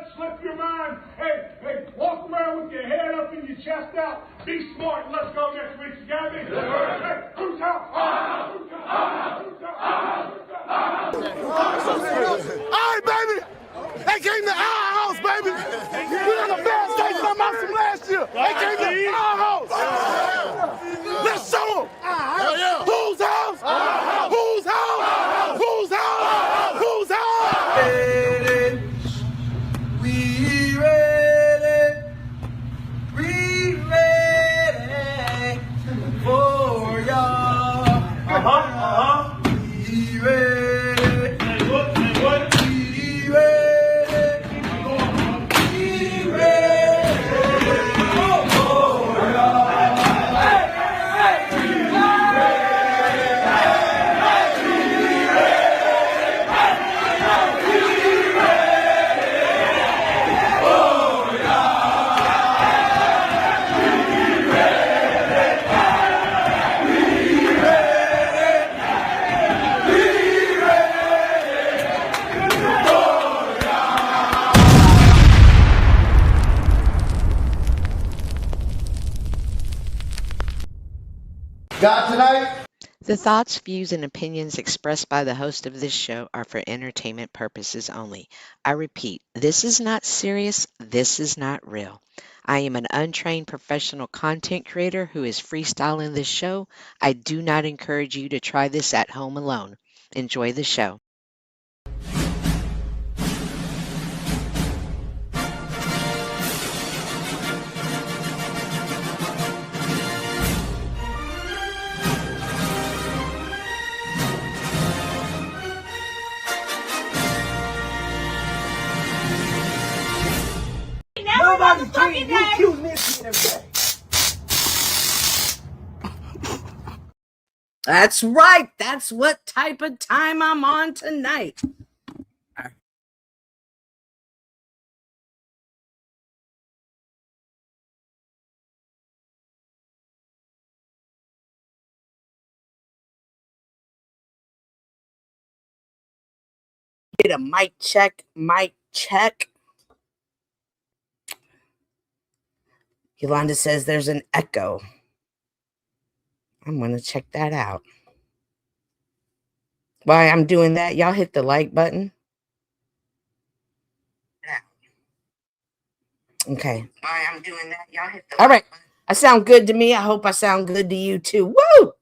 let slip your mind. Hey, walk around with your head up and your chest out. Be smart and let's go next week. You got me? Hey, who's out? Who's out? Who's out? All right, baby. They came to our house, baby. We got a bad state from us from last year. They came to our house. Let's show them. Whose house? Whose house? Whose house? Whose house? We ready. We ready for y'all. We ready. God tonight. The thoughts, views, and opinions expressed by the host of this show are for entertainment purposes only. I repeat, this is not serious, this is not real. I am an untrained professional content creator who is freestyling this show. I do not encourage you to try this at home alone. Enjoy the show. Nobody's treating you cute and everything. That's right. That's what type of time I'm on tonight. Get a mic check. Yolanda says there's an echo. I'm going to check that out. While I'm doing that, y'all hit the like button. Okay. While I'm doing that, y'all hit the All right. Button. I sound good to me. I hope I sound good to you too. Woo!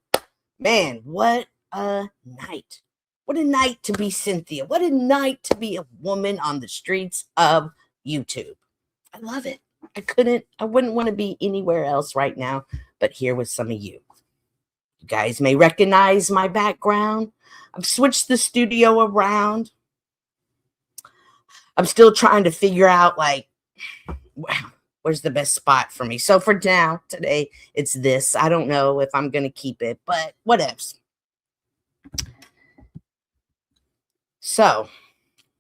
Man, what a night. What a night to be Cynthia. What a night to be a woman on the streets of YouTube. I love it. I wouldn't want to be anywhere else right now, but here with some of you. You guys may recognize my background. I've switched the studio around. I'm still trying to figure out, like, where's the best spot for me. So for now, today, it's this. I don't know if I'm going to keep it, but whatevs. So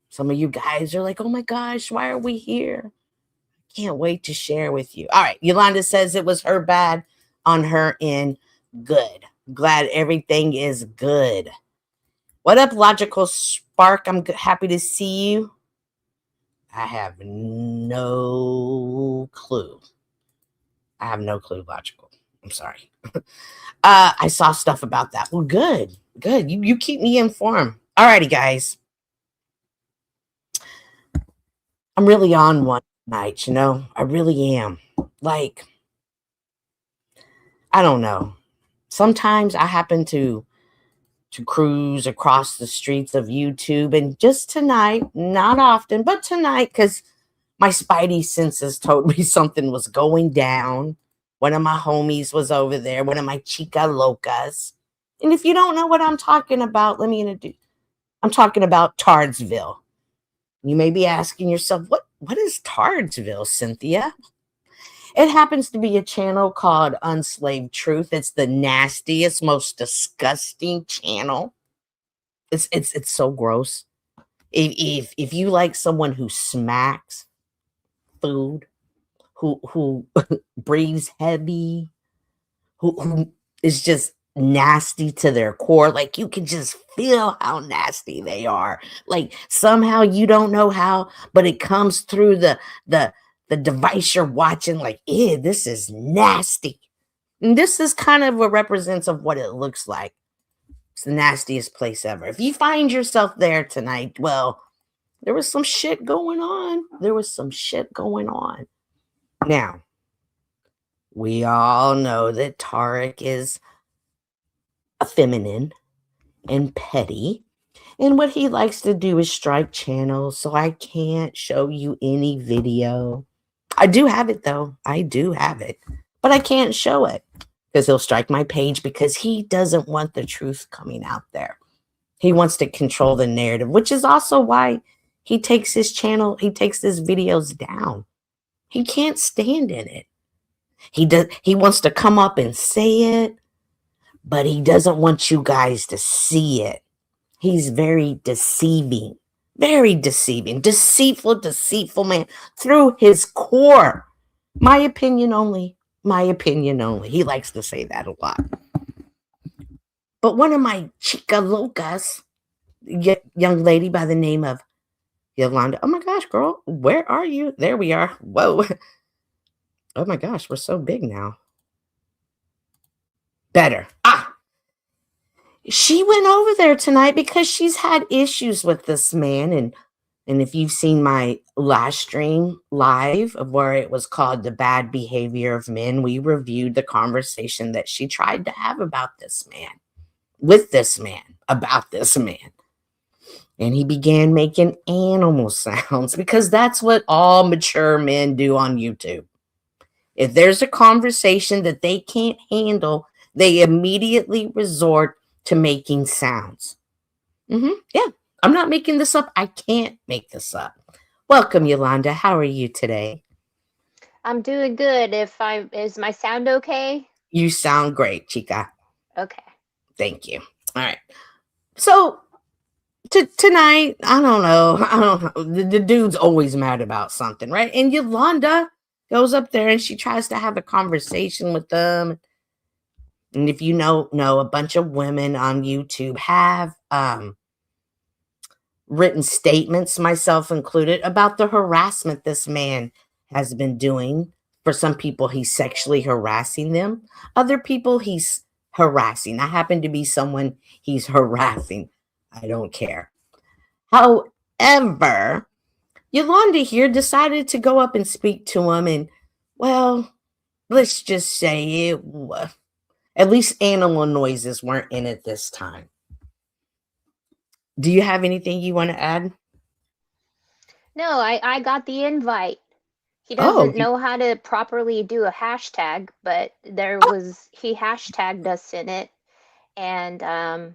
some of you guys are like, oh my gosh, why are we here? Can't wait to share with you. All right. Yolanda says it was her bad on her end. Good. Glad everything is good. What up, Logical Spark? I'm happy to see you. I have no clue. Logical. I'm sorry. I saw stuff about that. Well, good. You keep me informed. All righty, guys. I'm really on one night, I really am. Like, I don't know. Sometimes I happen to cruise across the streets of YouTube, and just tonight, not often, but tonight, because my spidey senses told me something was going down. One of my homies was over there, one of my chica locas. And if you don't know what I'm talking about, let me introduce. I'm talking about Tardsville. You may be asking yourself, what is Tardsville, Cynthia? It happens to be a channel called Unslaved Truth. It's the nastiest, most disgusting channel. It's so gross. If you like someone who smacks food, who breathes heavy, who is just nasty to their core. Like you can just feel how nasty they are. Like somehow you don't know how, but it comes through the device you're watching. Like, ew, this is nasty. And this is kind of what represents of what it looks like. It's the nastiest place ever. If you find yourself there tonight, well, there was some shit going on. There was some shit going on. Now, we all know that Tarek is feminine and petty. And what he likes to do is strike channels. So I can't show you any video. I do have it, though. I do have it. But I can't show it because he'll strike my page because he doesn't want the truth coming out there. He wants to control the narrative, which is also why he takes his channel, he takes his videos down. He can't stand in it. He wants to come up and say it, but he doesn't want you guys to see it. He's very deceiving, deceitful man through his core. My opinion only. He likes to say that a lot. But one of my chica locas, young lady by the name of Yolanda. Oh my gosh, girl, where are you? There we are. Whoa. Oh my gosh, we're so big now. Better. She went over there tonight because she's had issues with this man. And if you've seen my last stream live of where it was called The Bad Behavior of Men, we reviewed the conversation that she tried to have about this man, with this man, about this man. And he began making animal sounds because that's what all mature men do on YouTube. If there's a conversation that they can't handle, they immediately resort to making sounds. Yeah, I'm not making this up. I can't make this up. Welcome, Yolanda. How are you today? I'm doing good. Is my sound okay? You sound great, chica. Okay. Thank you. All right. So tonight, I don't know. The dude's always mad about something, right? And Yolanda goes up there and she tries to have a conversation with them. And if you know, a bunch of women on YouTube have written statements, myself included, about the harassment this man has been doing. For some people, he's sexually harassing them. Other people, he's harassing. I happen to be someone he's harassing. I don't care. However, Yolanda here decided to go up and speak to him. And, well, let's just say at least animal noises weren't in it this time. Do you have anything you want to add? No, I got the invite. He doesn't know how to properly do a hashtag, but he hashtagged us in it and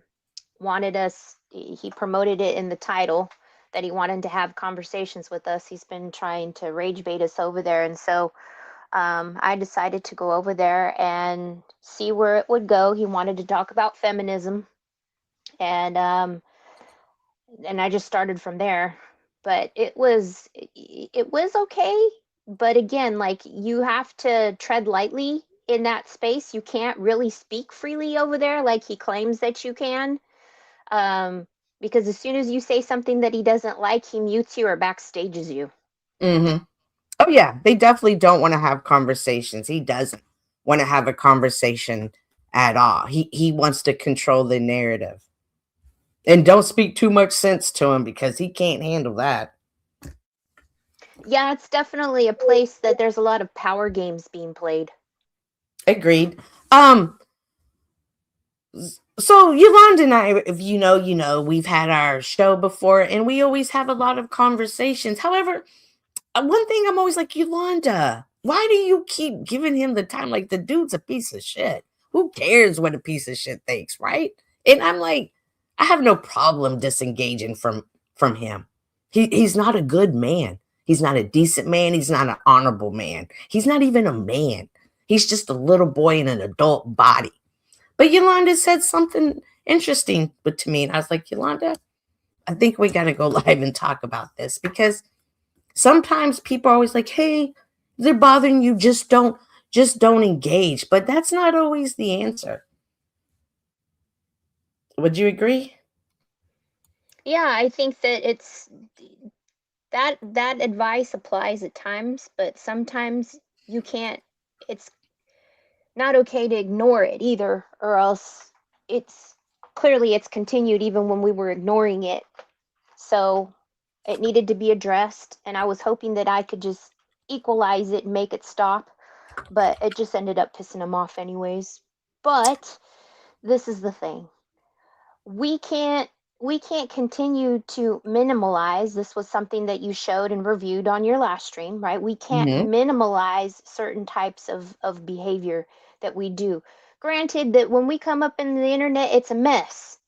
wanted us, he promoted it in the title that he wanted to have conversations with us. He's been trying to rage bait us over there. And so I decided to go over there and see where it would go. He wanted to talk about feminism, and I just started from there. But it was okay. But again, like, you have to tread lightly in that space. You can't really speak freely over there like he claims that you can, because as soon as you say something that he doesn't like, he mutes you or backstages you. Mm-hmm. Oh, yeah. They definitely don't want to have conversations. He doesn't want to have a conversation at all. He wants to control the narrative. And don't speak too much sense to him because he can't handle that. Yeah, it's definitely a place that there's a lot of power games being played. Agreed. So Yolanda and I, if you know, we've had our show before and we always have a lot of conversations. However, one thing I'm always like, Yolanda, why do you keep giving him the time? Like, the dude's a piece of shit. Who cares what a piece of shit thinks, right? And I'm like, I have no problem disengaging from him. He's not a good man. He's not a decent man. He's not an honorable man. He's not even a man. He's just a little boy in an adult body. But Yolanda said something interesting to me. And I was like, Yolanda, I think we got to go live and talk about this, because sometimes people are always like, hey, they're bothering you. Just don't engage. But that's not always the answer. Would you agree? Yeah, I think that that advice applies at times, but sometimes you can't. It's not okay to ignore it either, or else it's clearly it's continued even when we were ignoring it. So it needed to be addressed, and I was hoping that I could just equalize it and make it stop, but it just ended up pissing him off anyways. But this is the thing. We can't continue to minimalize. This was something that you showed and reviewed on your last stream, right? We can't Mm-hmm. minimalize certain types of behavior that we do. Granted that when we come up in the internet, it's a mess,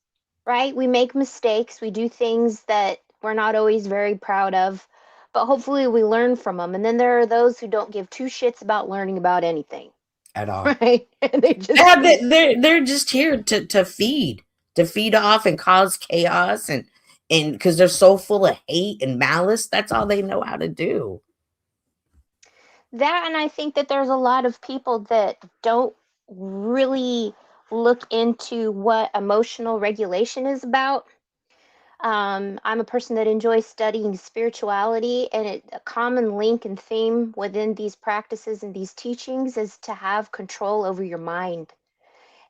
right? We make mistakes, we do things that we're not always very proud of, but hopefully we learn from them. And then there are those who don't give two shits about learning about anything, At all. right? And they just Yeah, they're just here to feed off and cause chaos and because they're so full of hate and malice, that's all they know how to do. that, and I think that there's a lot of people that don't really look into what emotional regulation is about. I'm a person that enjoys studying spirituality, and a common link and theme within these practices and these teachings is to have control over your mind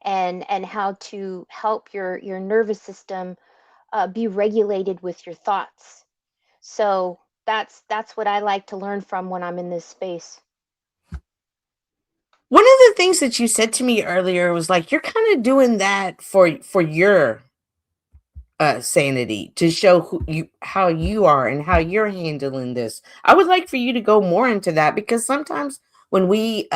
and how to help your nervous system be regulated with your thoughts. So that's what I like to learn from when I'm in this space. One of the things that you said to me earlier was like, you're kind of doing that for your sanity, to show how you are and how you're handling this. I would like for you to go more into that, because sometimes when we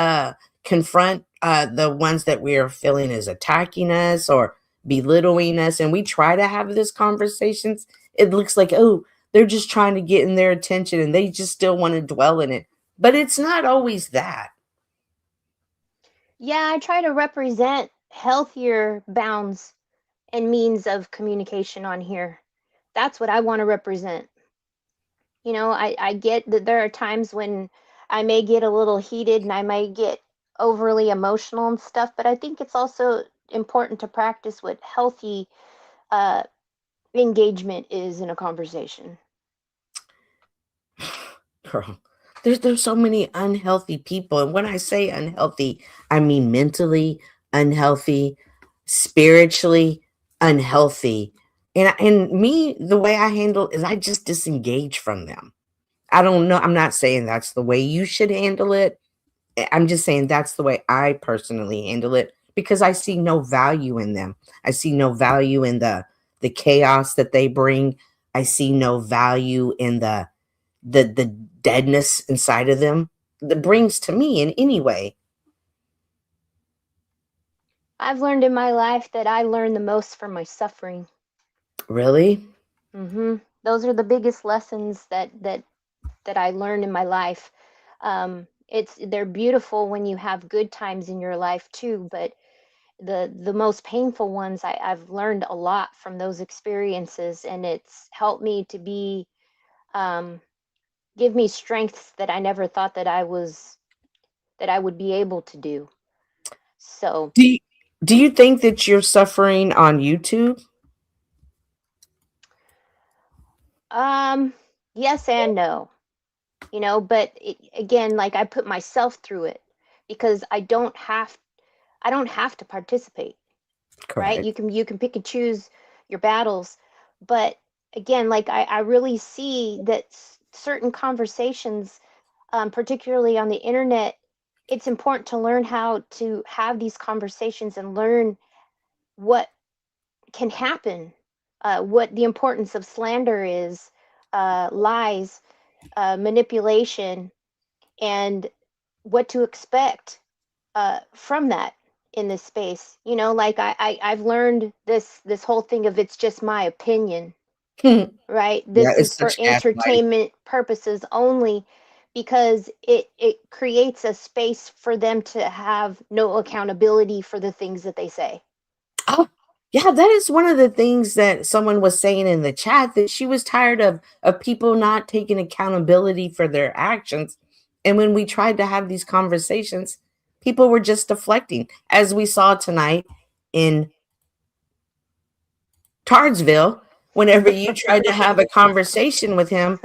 confront the ones that we are feeling is attacking us or belittling us, and we try to have this conversations, it looks like, oh, they're just trying to get in their attention and they just still want to dwell in it. But it's not always that. Yeah, I try to represent healthier bounds and means of communication on here. That's what I want to represent. You know, I get that there are times when I may get a little heated and I may get overly emotional and stuff, but I think it's also important to practice what healthy uh, engagement is in a conversation. Girl, there's so many unhealthy people. And when I say unhealthy, I mean mentally unhealthy, spiritually unhealthy. And me, the way I handle is I just disengage from them. I don't know. I'm not saying that's the way you should handle it. I'm just saying that's the way I personally handle it, because I see no value in them. I see no value in the chaos that they bring. I see no value in the deadness inside of them that brings to me in any way. I've learned in my life that I learn the most from my suffering. Really? Those are the biggest lessons that I learned in my life. They're beautiful when you have good times in your life too, but the most painful ones, I've learned a lot from those experiences, and it's helped me to be give me strengths that I never thought that I would be able to do. So do you think that you're suffering on YouTube? Yes and no. You know, but again, like I put myself through it because I don't have to participate. Correct. Right? You can pick and choose your battles, but again, like I really see that certain conversations, particularly on the internet, it's important to learn how to have these conversations and learn what can happen, what the importance of slander is, lies, manipulation, and what to expect from that in this space. You know, like I've learned this whole thing of it's just my opinion, right? Yeah, This it's is for such gaslighting. entertainment purposes only, because it creates a space for them to have no accountability for the things that they say. Oh, yeah, that is one of the things that someone was saying in the chat, that she was tired of people not taking accountability for their actions. And when we tried to have these conversations, people were just deflecting, as we saw tonight in Tardsville, whenever you tried to have a conversation with him,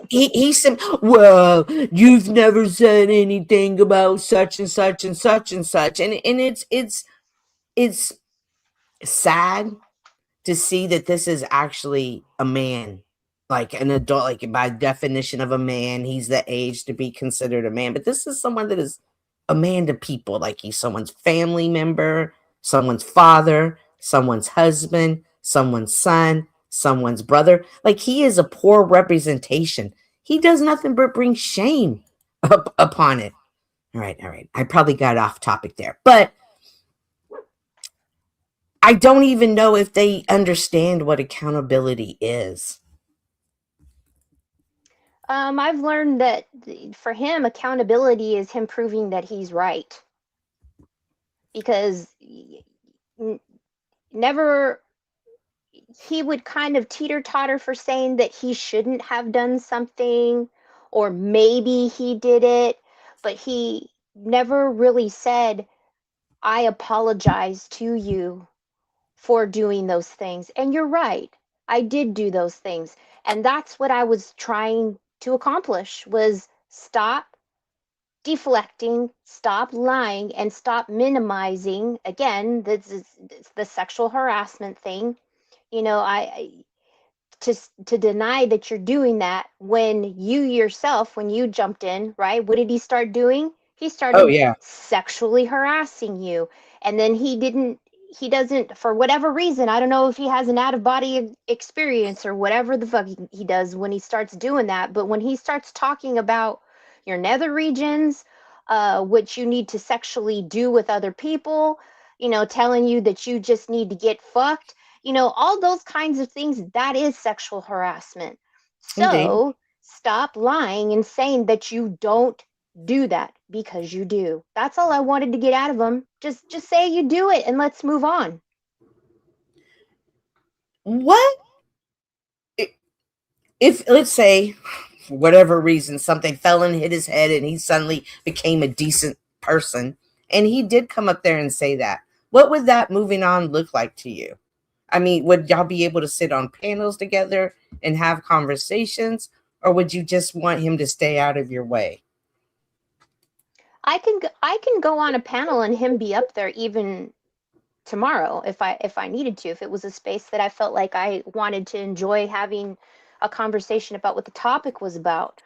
he said, well, you've never said anything about such and such and such and such. And it's sad to see that this is actually a man, like an adult, like by definition of a man, he's the age to be considered a man. But this is someone that is a man to people, like he's someone's family member, someone's father, someone's husband, someone's son, someone's brother. Like he is a poor representation. He does nothing but bring shame upon it. All right. I probably got off topic there, but I don't even know if they understand what accountability is. I've learned that for him, accountability is him proving that he's right. Because never, he would kind of teeter-totter for saying that he shouldn't have done something, or maybe he did it, but he never really said, I apologize to you for doing those things. And you're right, I did do those things. And that's what I was trying to accomplish, was stop deflecting, stop lying, and stop minimizing. Again, this is the sexual harassment thing. You know, to deny that you're doing that when you yourself, when you jumped in, right? What did he start doing? He started sexually harassing you. And then he doesn't, for whatever reason, I don't know if he has an out-of-body experience or whatever the fuck he does when he starts doing that, but when he starts talking about your nether regions, which you need to sexually do with other people, you know, telling you that you just need to get fucked, you know, all those kinds of things, that is sexual harassment. So Indeed. Stop lying and saying that you don't do that, because you do. That's all I wanted to get out of him. Just say you do it and let's move on. What if, let's say, for whatever reason, something fell and hit his head and he suddenly became a decent person, and he did come up there and say that? What would that moving on look like to you? I mean, would y'all be able to sit on panels together and have conversations, or would you just want him to stay out of your way? I can go on a panel and him be up there even tomorrow if I needed to, if it was a space that I felt like I wanted to enjoy having a conversation about what the topic was about.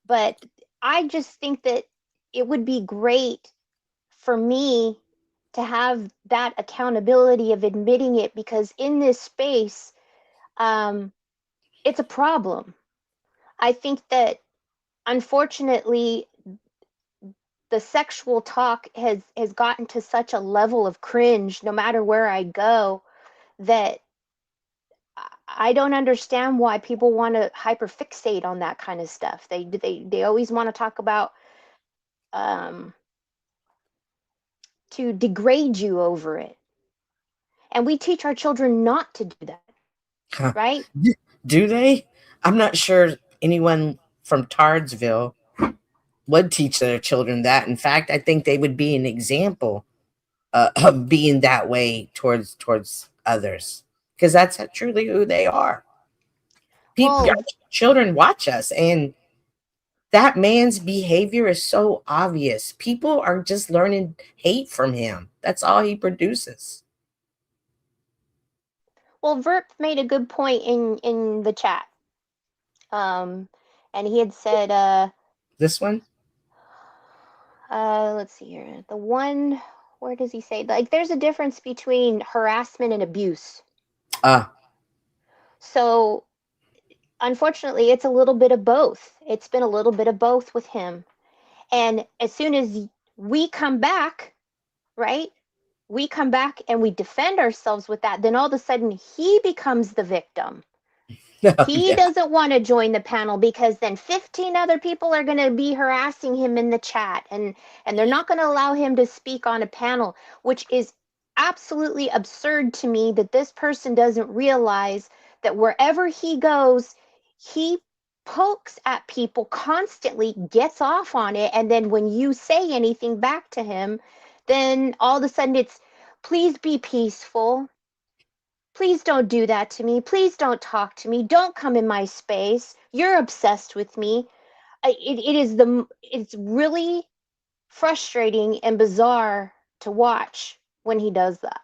But I just think that it would be great for me to have that accountability of admitting it, because in this space, it's a problem. I think that unfortunately the sexual talk has gotten to such a level of cringe, no matter where I go, that I don't understand why people want to hyperfixate on that kind of stuff. They always want to talk about to degrade you over it. And we teach our children not to do that, right? Do they? I'm not sure anyone from Tardsville would teach their children that. In fact, I think they would be an example of being that way towards others, because that's truly who they are. People, children watch us, and that man's behavior is so obvious. People are just learning hate from him. That's all he produces. Well, Verp made a good point in the chat. And he had said, this one? Let's see here. The one, where does he say? Like, there's a difference between harassment and abuse. So, unfortunately, it's a little bit of both. It's been a little bit of both with him. And as soon as we come back, right? We come back and we defend ourselves with that, then all of a sudden he becomes the victim. He doesn't want to join the panel, because then 15 other people are going to be harassing him in the chat, and they're not going to allow him to speak on a panel, which is absolutely absurd to me, that this person doesn't realize that wherever he goes, he pokes at people constantly, gets off on it, and then when you say anything back to him, then all of a sudden it's, please be peaceful. Please don't do that to me. Please don't talk to me. Don't come in my space. You're obsessed with me. It's really frustrating and bizarre to watch when he does that.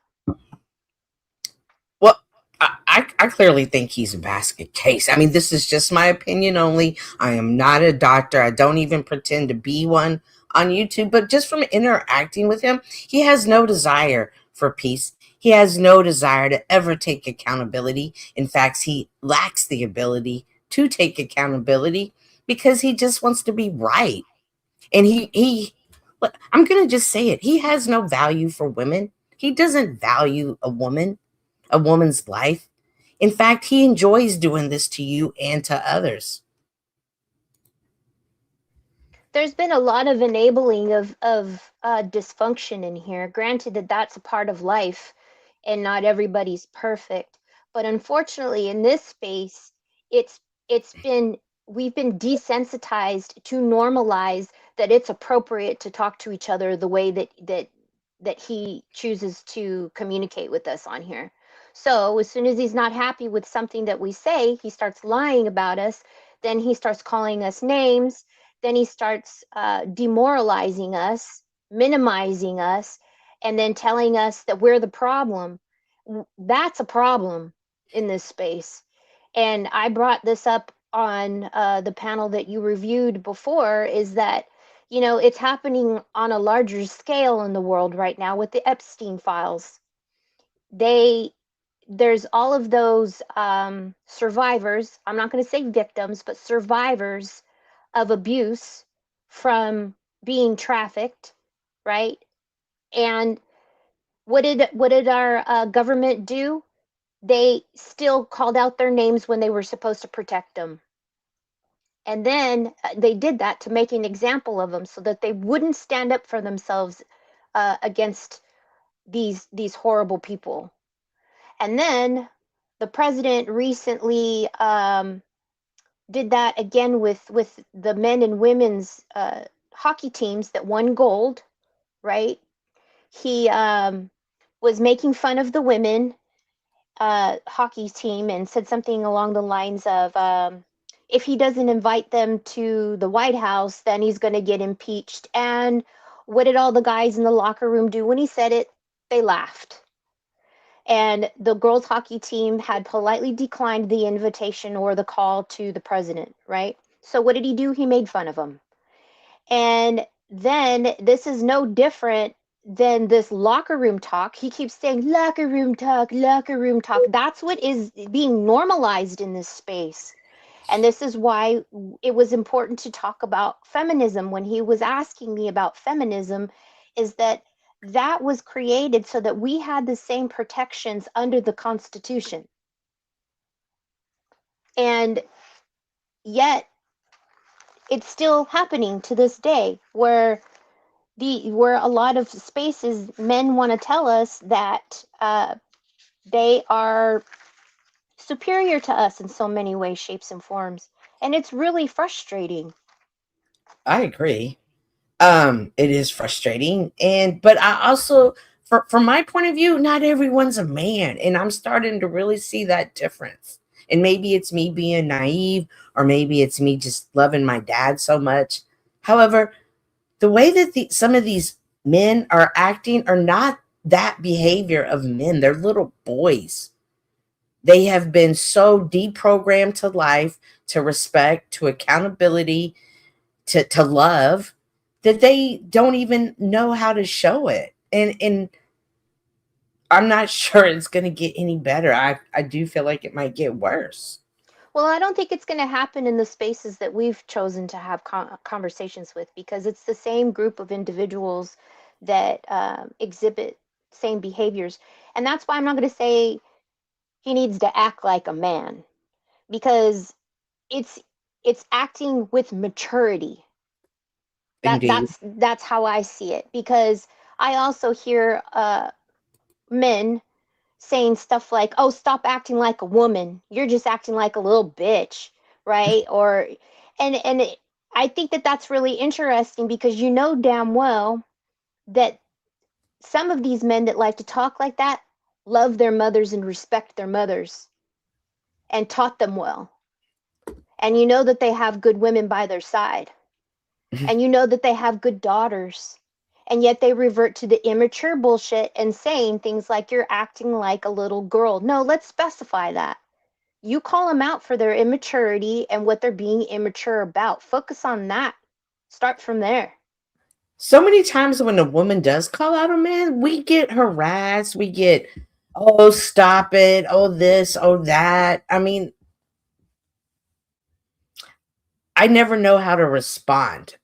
Well, I clearly think he's a basket case. I mean, this is just my opinion only. I am not a doctor. I don't even pretend to be one on YouTube. But just from interacting with him, he has no desire for peace. He has no desire to ever take accountability. In fact, he lacks the ability to take accountability because he just wants to be right. And I'm going to just say it. He has no value for women. He doesn't value a woman's life. In fact, he enjoys doing this to you and to others. There's been a lot of enabling of dysfunction in here. Granted that that's a part of life and not everybody's perfect. But unfortunately, in this space, we've been desensitized to normalize that it's appropriate to talk to each other the way that he chooses to communicate with us on here. So as soon as he's not happy with something that we say, he starts lying about us. Then he starts calling us names. Then he starts demoralizing us, minimizing us, and then telling us that we're the problem. That's a problem in this space. And I brought this up on the panel that you reviewed before, is that, you know, it's happening on a larger scale in the world right now with the Epstein files. There's all of those survivors, I'm not going to say victims, but survivors of abuse from being trafficked, right? And what did our government do? They still called out their names when they were supposed to protect them. And then they did that to make an example of them so that they wouldn't stand up for themselves against these horrible people. And then the president recently did that again with the men and women's hockey teams that won gold, right? He was making fun of the women hockey team and said something along the lines of, if he doesn't invite them to the White House, then he's going to get impeached. And what did all the guys in the locker room do when he said it? They laughed. And the girls hockey team had politely declined the invitation or the call to the president, right? So what did he do? He made fun of them. And then this is no different than this locker room talk. He keeps saying locker room talk, locker room talk. That's what is being normalized in this space. And this is why it was important to talk about feminism when he was asking me about feminism, is that was created so that we had the same protections under the Constitution. And yet it's still happening to this day where a lot of spaces men want to tell us that they are superior to us in so many ways, shapes, and forms. And it's really frustrating. I agree. It is frustrating. But I also, from my point of view, not everyone's a man. And I'm starting to really see that difference. And maybe it's me being naive, or maybe it's me just loving my dad so much. However, the way that some of these men are acting are not that behavior of men. They're little boys. They have been so deprogrammed to life, to respect, to accountability, to love, that they don't even know how to show it. And I'm not sure it's going to get any better. I do feel like it might get worse. Well, I don't think it's going to happen in the spaces that we've chosen to have conversations with, because it's the same group of individuals that exhibit same behaviors. And that's why I'm not going to say he needs to act like a man, because it's acting with maturity. That's how I see it, because I also hear men saying stuff like, "Oh, stop acting like a woman. You're just acting like a little bitch," right? I think that that's really interesting, because you know damn well that some of these men that like to talk like that love their mothers and respect their mothers and taught them well. And you know that they have good women by their side. And you know that they have good daughters. And yet they revert to the immature bullshit and saying things like, you're acting like a little girl. No, let's specify that. You call them out for their immaturity and what they're being immature about. Focus on that. Start from there. So many times when a woman does call out a man, we get harassed. We get, oh, stop it. Oh, this, oh, that. I mean, I never know how to respond.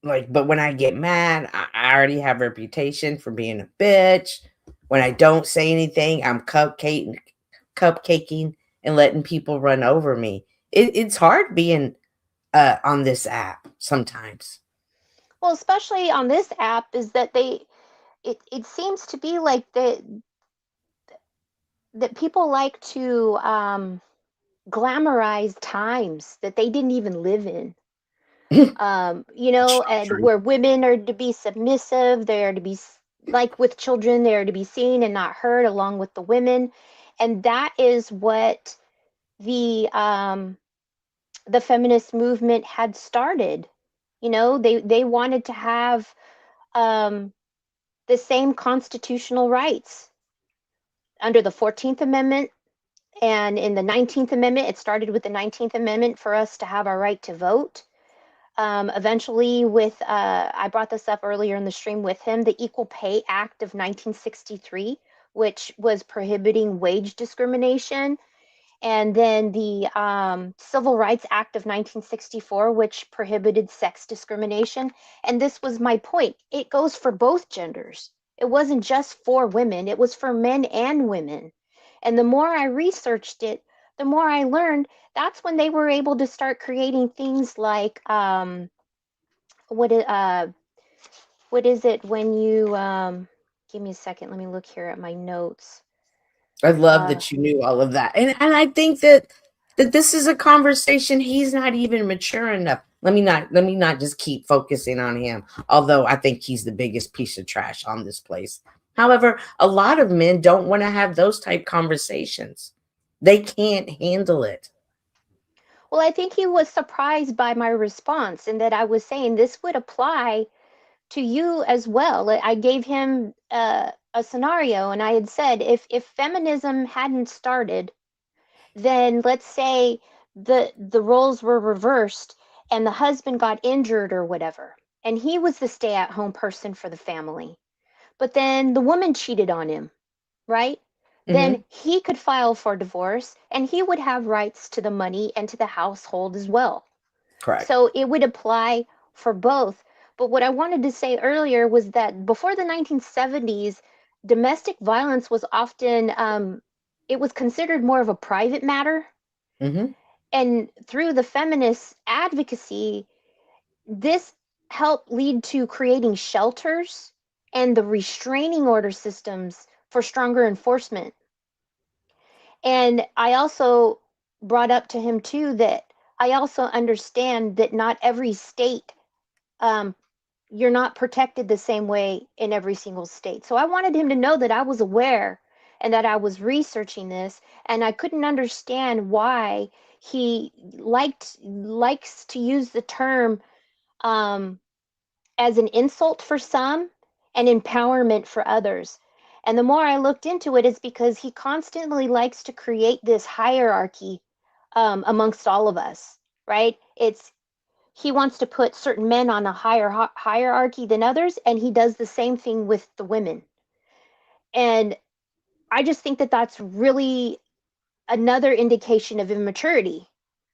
But when I get mad, I already have a reputation for being a bitch. When I don't say anything, I'm cupcaking and letting people run over me. It's hard being on this app sometimes. Well, especially on this app, is that it seems to be like that people like to glamorize times that they didn't even live in. And where women are to be submissive, they are to be, like with children, they are to be seen and not heard along with the women. And that is what the feminist movement had started. They wanted to have the same constitutional rights under the 14th Amendment. And in the 19th Amendment, it started with the 19th Amendment for us to have our right to vote. Eventually with, I brought this up earlier in the stream with him, the Equal Pay Act of 1963, which was prohibiting wage discrimination. And then the Civil Rights Act of 1964, which prohibited sex discrimination. And this was my point. It goes for both genders. It wasn't just for women. It was for men and women. And the more I researched it, the more I learned that's when they were able to start creating things like what is it when you give me a second, let me look here at my notes. I love that you knew all of that. And I think that this is a conversation he's not even mature enough. Let me not just keep focusing on him, although I think he's the biggest piece of trash on this place. However, a lot of men don't want to have those type conversations. They can't handle it. Well, I think he was surprised by my response and that I was saying this would apply to you as well. I gave him a scenario and I had said, if feminism hadn't started, then let's say the roles were reversed and the husband got injured or whatever, and he was the stay-at-home person for the family. But then the woman cheated on him, right? Then he could file for divorce and he would have rights to the money and to the household as well. Correct. So it would apply for both. But what I wanted to say earlier was that before the 1970s, domestic violence was often, it was considered more of a private matter. And through the feminist advocacy, this helped lead to creating shelters and the restraining order systems for stronger enforcement. And I also brought up to him too that I also understand that not every state, you're not protected the same way in every single state. So I wanted him to know that I was aware and that I was researching this, and I couldn't understand why he likes to use the term as an insult for some and empowerment for others. And the more I looked into it, it's because he constantly likes to create this hierarchy amongst all of us, right? He wants to put certain men on a higher hierarchy than others, and he does the same thing with the women. And I just think that that's really another indication of immaturity.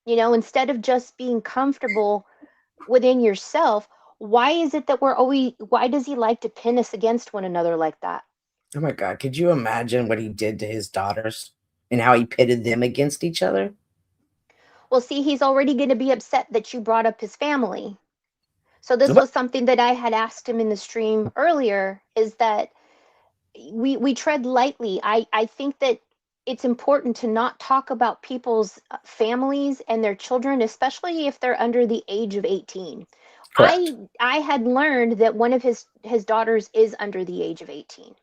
Instead of just being comfortable within yourself, why is it that why does he like to pin us against one another like that? Oh my God, could you imagine what he did to his daughters and how he pitted them against each other? Well, see, he's already going to be upset that you brought up his family. So this was something that I had asked him in the stream earlier, is that we tread lightly. I think that it's important to not talk about people's families and their children, especially if they're under the age of 18. Correct. I had learned that one of his daughters is under the age of 18.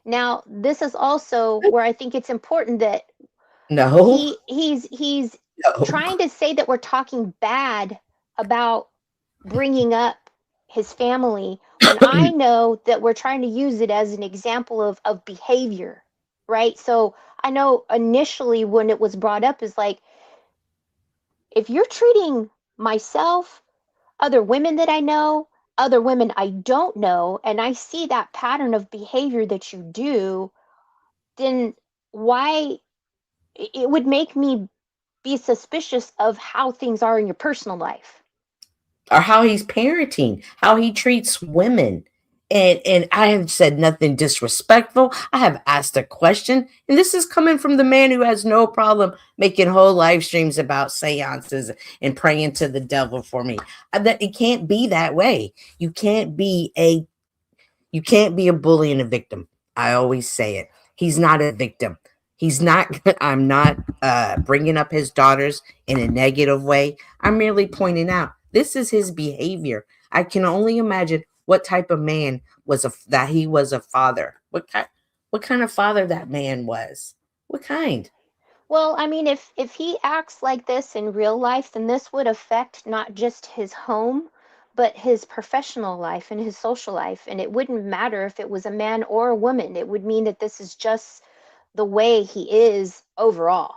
Now, this is also where I think it's important that No. he's No. trying to say that we're talking bad about bringing up his family when I know that we're trying to use it as an example of behavior, right? So I know initially when it was brought up is like, if you're treating myself, other women that I know, other women I don't know, and I see that pattern of behavior that you do, then why it would make me be suspicious of how things are in your personal life. Or how he's parenting, how he treats women. And I have said nothing disrespectful. I have asked a question, and this is coming from the man who has no problem making whole live streams about seances and praying to the devil for me. That it can't be that way. You can't be a bully and a victim. I always say it. He's not a victim. He's not. I'm not bringing up his daughters in a negative way. I'm merely pointing out this is his behavior. I can only imagine what type of man that he was a father. What kind of father that man was? What kind? Well, I mean, if he acts like this in real life, then this would affect not just his home, but his professional life and his social life. And it wouldn't matter if it was a man or a woman. It would mean that this is just the way he is overall.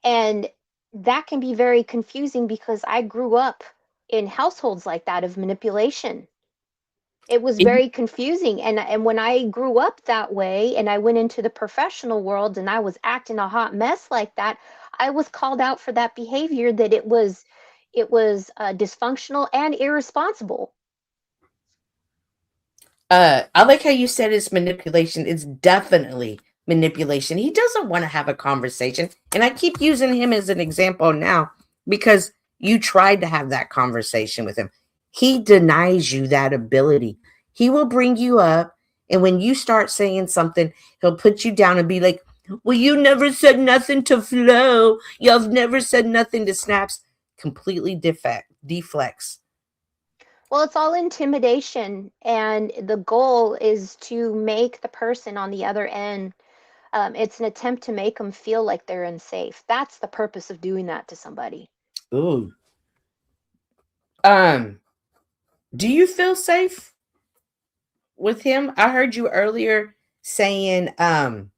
And that can be very confusing because I grew up in households like that of manipulation. It was very confusing. And when I grew up that way and I went into the professional world and I was acting a hot mess like that, I was called out for that behavior, that it was dysfunctional and irresponsible. I like how you said it's manipulation. It's definitely manipulation. He doesn't want to have a conversation. And I keep using him as an example now because you tried to have that conversation with him. He denies you that ability. He will bring you up, and when you start saying something, he'll put you down and be like, well, you never said nothing to Flo. You've never said nothing to Snaps. Completely deflects. Well, it's all intimidation, and the goal is to make the person on the other end, it's an attempt to make them feel like they're unsafe. That's the purpose of doing that to somebody. Ooh. Do you feel safe with him? I heard you earlier saying that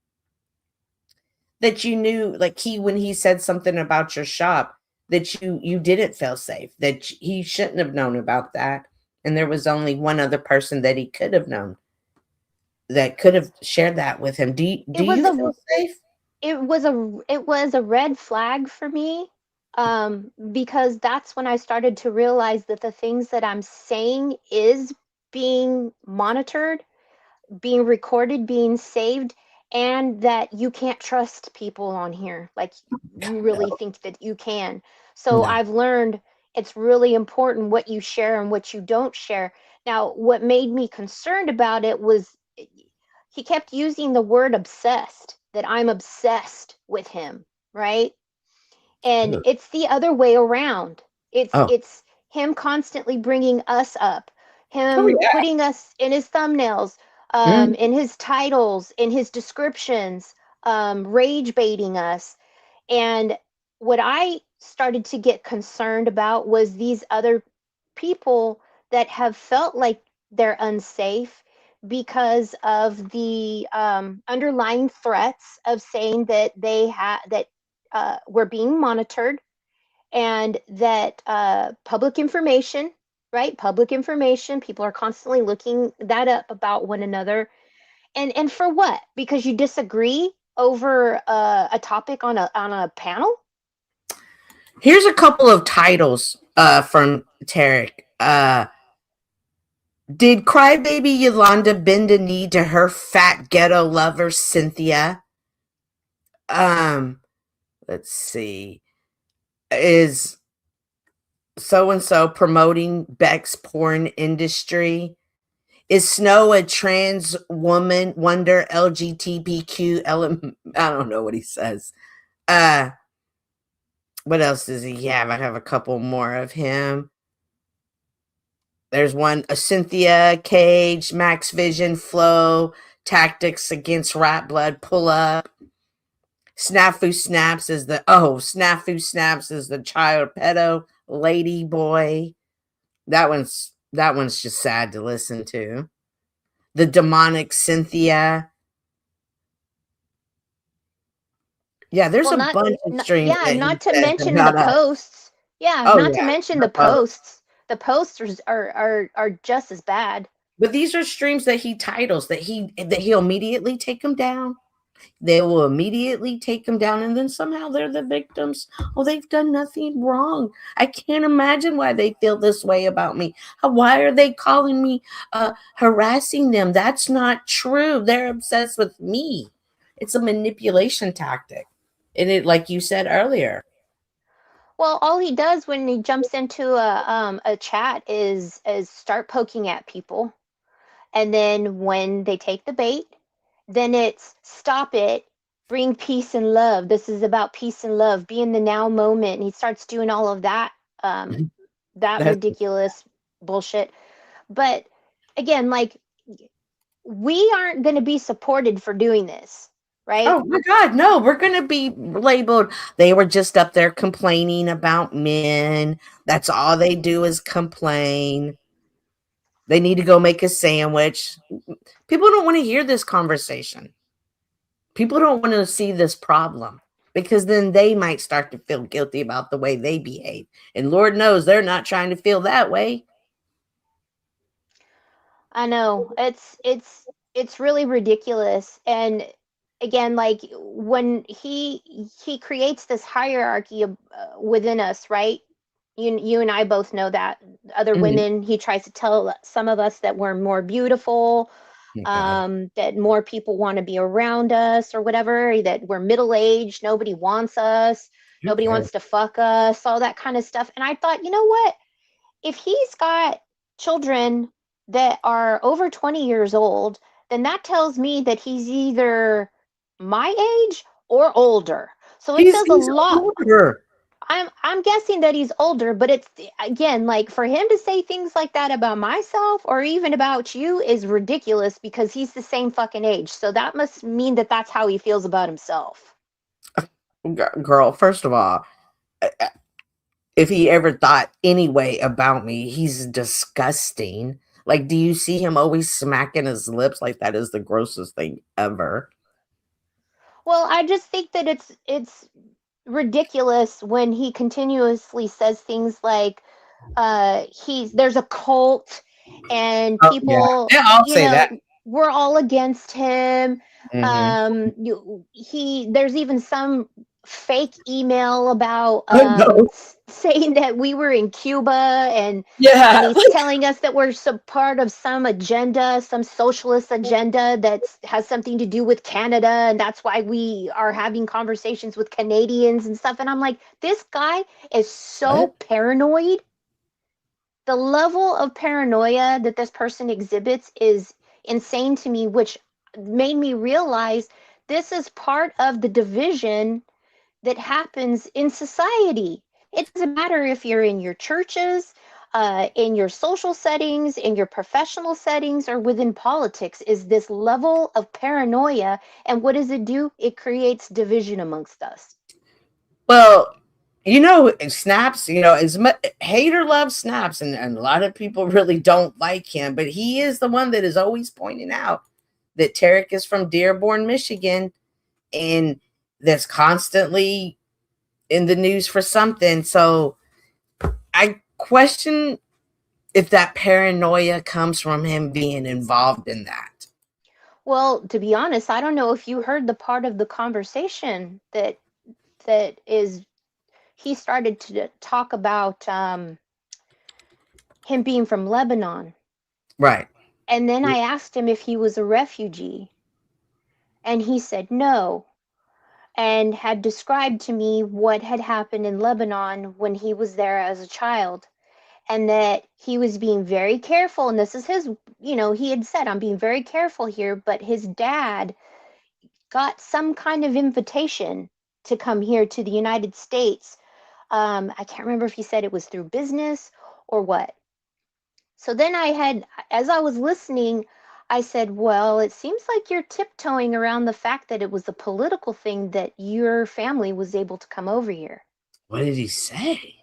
you knew, like, when he said something about your shop, that you didn't feel safe, that he shouldn't have known about that, and there was only one other person that he could have known that could have shared that with him. Do you feel safe? It was a red flag for me, because that's when I started to realize that the things that I'm saying is being monitored, being recorded, being saved, and that you can't trust people on here like you really think that you can. So No. I've learned it's really important what you share and what you don't share. Now, what made me concerned about it was he kept using the word obsessed, that I'm obsessed with him, right? And it's the other way around. It's him constantly bringing us up, him putting us in his thumbnails, in his titles, in his descriptions, rage baiting us. And what I started to get concerned about was these other people that have felt like they're unsafe because of the underlying threats of saying that we're being monitored, and that public information, right? Public information, people are constantly looking that up about one another. And for what? Because you disagree over a topic on a panel? Here's a couple of titles from Tarek. Did crybaby Yolanda bend a knee to her fat ghetto lover Cynthia? Let's see. Is so-and-so promoting Beck's porn industry? Is Snow a trans woman wonder LGBTQ element? I don't know what he says. What else does he have? I have a couple more of him. There's one, Cynthia, Cage, Max Vision, Flo, tactics against Rat Blood pull up. Snafu Snaps is the child pedo lady boy. That one's just sad to listen to. The demonic Cynthia. Yeah, there's Well, a bunch of streams. Yeah, not to mention the posts. Yeah, not to mention the posts. The posts are just as bad. But these are streams that he titles that he'll immediately take them down. They will immediately take them down, and then somehow they're the victims. Oh, they've done nothing wrong. I can't imagine why they feel this way about me. Why are they calling me harassing them? That's not true. They're obsessed with me. It's a manipulation tactic. And it, like you said earlier. Well, all he does when he jumps into a chat is start poking at people. And then when they take the bait, then it's stop it, bring peace and love. This is about peace and love. Be in the now moment. And he starts doing all of that, that ridiculous bullshit. But again, like, we aren't going to be supported for doing this, right? Oh my God, no, we're going to be labeled. They were just up there complaining about men. That's all they do is complain. They need to go make a sandwich. People don't want to hear this conversation. People don't want to see this problem, because then they might start to feel guilty about the way they behave. And Lord knows they're not trying to feel that way. I know. It's really ridiculous. And again, like, when he creates this hierarchy within us, right? You and I both know that. Other women, he tries to tell some of us that we're more beautiful, that more people want to be around us or whatever, that we're middle-aged, nobody wants us, nobody wants to fuck us, all that kind of stuff. And I thought, you know what? If he's got children that are over 20 years old, then that tells me that he's either my age or older. So it says a lot. Older. I'm guessing that he's older, but it's, again, like, for him to say things like that about myself or even about you is ridiculous, because he's the same fucking age. So that must mean that that's how he feels about himself. Girl, first of all, if he ever thought any way about me, he's disgusting. Like, do you see him always smacking his lips? Like, that is the grossest thing ever. Well, I just think that it's ridiculous when he continuously says things like there's a cult and people I'll say that we're all against him. There's even some fake email about saying that we were in Cuba, and he's telling us that we're part of some agenda, some socialist agenda that has something to do with Canada, and that's why we are having conversations with Canadians and stuff. And I'm like, this guy is so paranoid. The level of paranoia that this person exhibits is insane to me, which made me realize this is part of the division that happens in society. It doesn't matter if you're in your churches, in your social settings, in your professional settings, or within politics, is this level of paranoia. And what does it do? It creates division amongst us. Well, Snaps, Hater loves Snaps, and a lot of people really don't like him, but he is the one that is always pointing out that Tarek is from Dearborn, Michigan, and that's constantly in the news for something. So I question if that paranoia comes from him being involved in that. Well, to be honest, I don't know if you heard the part of the conversation that is, he started to talk about him being from Lebanon. Right. And then I asked him if he was a refugee, and he said no, and had described to me what had happened in Lebanon when he was there as a child, and that he was being very careful. And this is his, he had said, I'm being very careful here, but his dad got some kind of invitation to come here to the United States. I can't remember if he said it was through business or what. So then as I was listening, I said, well, it seems like you're tiptoeing around the fact that it was a political thing that your family was able to come over here. What did he say?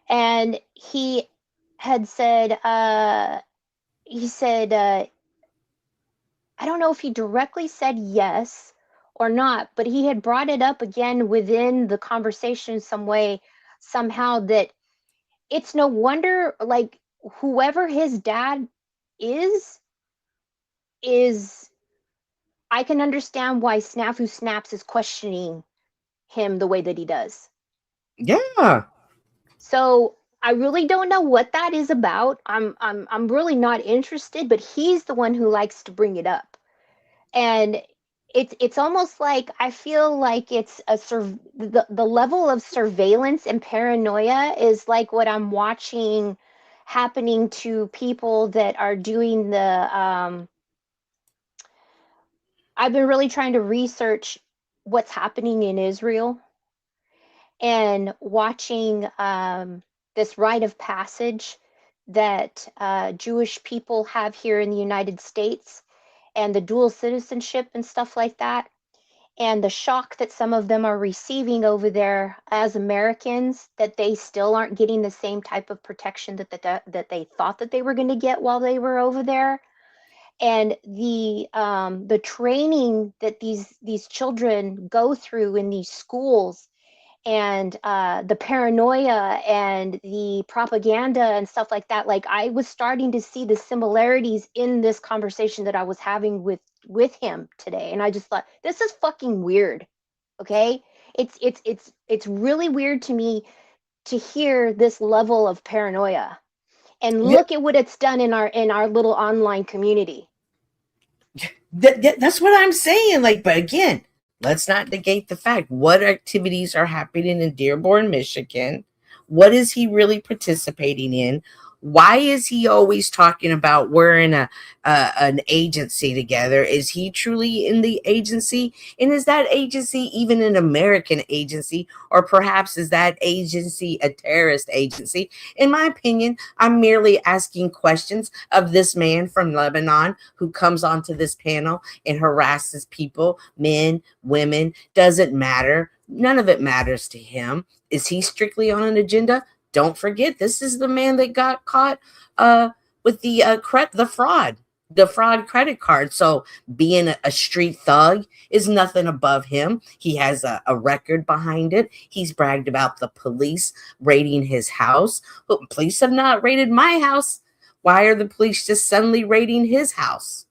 And he had said, I don't know if he directly said yes or not, but he had brought it up again within the conversation some way, somehow, that it's no wonder, like, whoever his dad is, I can understand why Snafu Snaps is questioning him the way that he does. Yeah. So I really don't know what that is about. I'm really not interested, but he's the one who likes to bring it up. And it's almost like I feel like it's the level of surveillance and paranoia is like what I'm watching happening to people that are doing the I've been really trying to research what's happening in Israel and watching this rite of passage that Jewish people have here in the United States, and the dual citizenship and stuff like that, and the shock that some of them are receiving over there as Americans, that they still aren't getting the same type of protection that they thought that they were going to get while they were over there. And the training that these children go through in these schools, and the paranoia and the propaganda and stuff like that. Like, I was starting to see the similarities in this conversation that I was having with him today, and I just thought, this is fucking weird. Okay, it's really weird to me to hear this level of paranoia. And look at what it's done in our little online community. That's what I'm saying. Like, but again, let's not negate the fact. What activities are happening in Dearborn, Michigan? What is he really participating in? Why is he always talking about we're in an agency together? Is he truly in the agency? And is that agency even an American agency? Or perhaps is that agency a terrorist agency? In my opinion, I'm merely asking questions of this man from Lebanon who comes onto this panel and harasses people, men, women, doesn't matter. None of it matters to him. Is he strictly on an agenda? Don't forget, this is the man that got caught with the fraud credit card. So being a street thug is nothing above him. He has a record behind it. He's bragged about the police raiding his house. But police have not raided my house. Why are the police just suddenly raiding his house?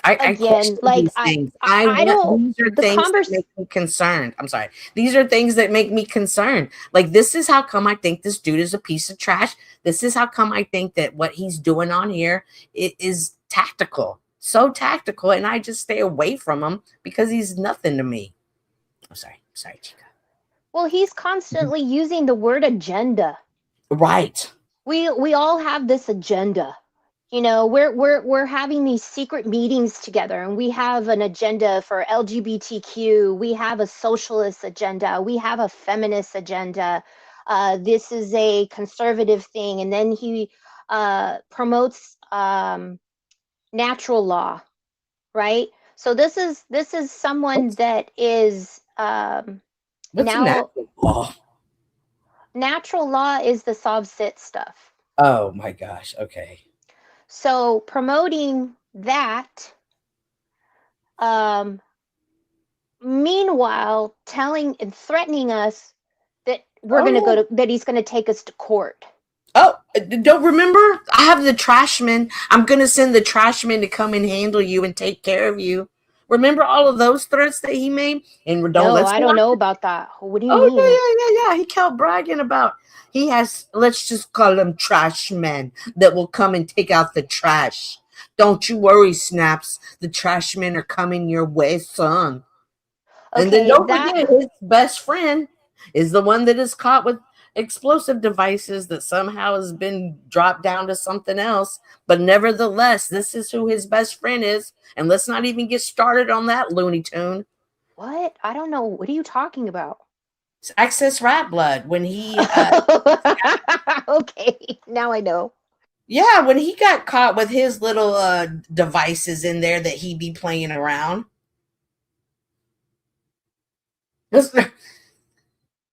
I question these things. I don't. These are things that make me concerned. I'm sorry. These are things that make me concerned. Like, this is how come I think this dude is a piece of trash. This is how come I think that what he's doing on here is tactical, so tactical, and I just stay away from him because he's nothing to me. I'm sorry, Chica. Well, he's constantly using the word agenda. Right. We all have this agenda. You know, we're having these secret meetings together, and we have an agenda for LGBTQ. We have a socialist agenda. We have a feminist agenda. This is a conservative thing, and then he promotes natural law, right? So this is someone that is now natural law? Natural law is the Sovsit stuff. Oh my gosh. Okay. So promoting that, meanwhile, telling and threatening us that we're going to go to, that he's going to take us to court. Oh, don't remember? I have the trashman. I'm going to send the trashman to come and handle you and take care of you. Remember all of those threats that he made? And I don't know about that. What do you mean? Yeah. He kept bragging about he has, let's just call them trash men that will come and take out the trash. Don't you worry, Snaps. The trash men are coming your way, son. Okay, and then don't forget, his best friend is the one that is caught with explosive devices that somehow has been dropped down to something else. But nevertheless, this is who his best friend is. And let's not even get started on that Looney Tune. What? I don't know. What are you talking about? It's Access Rat Blood when he... Okay, now I know. Yeah, when he got caught with his little devices in there that he be playing around.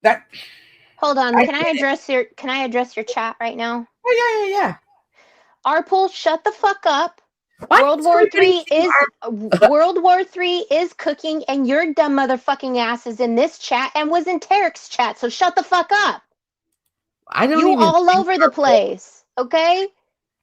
That Hold on. Can I address your chat right now? Oh, yeah. Arpul, shut the fuck up. What? World War III is cooking, and your dumb motherfucking ass is in this chat and was in Tarek's chat. So shut the fuck up. I don't You even all over the place, okay?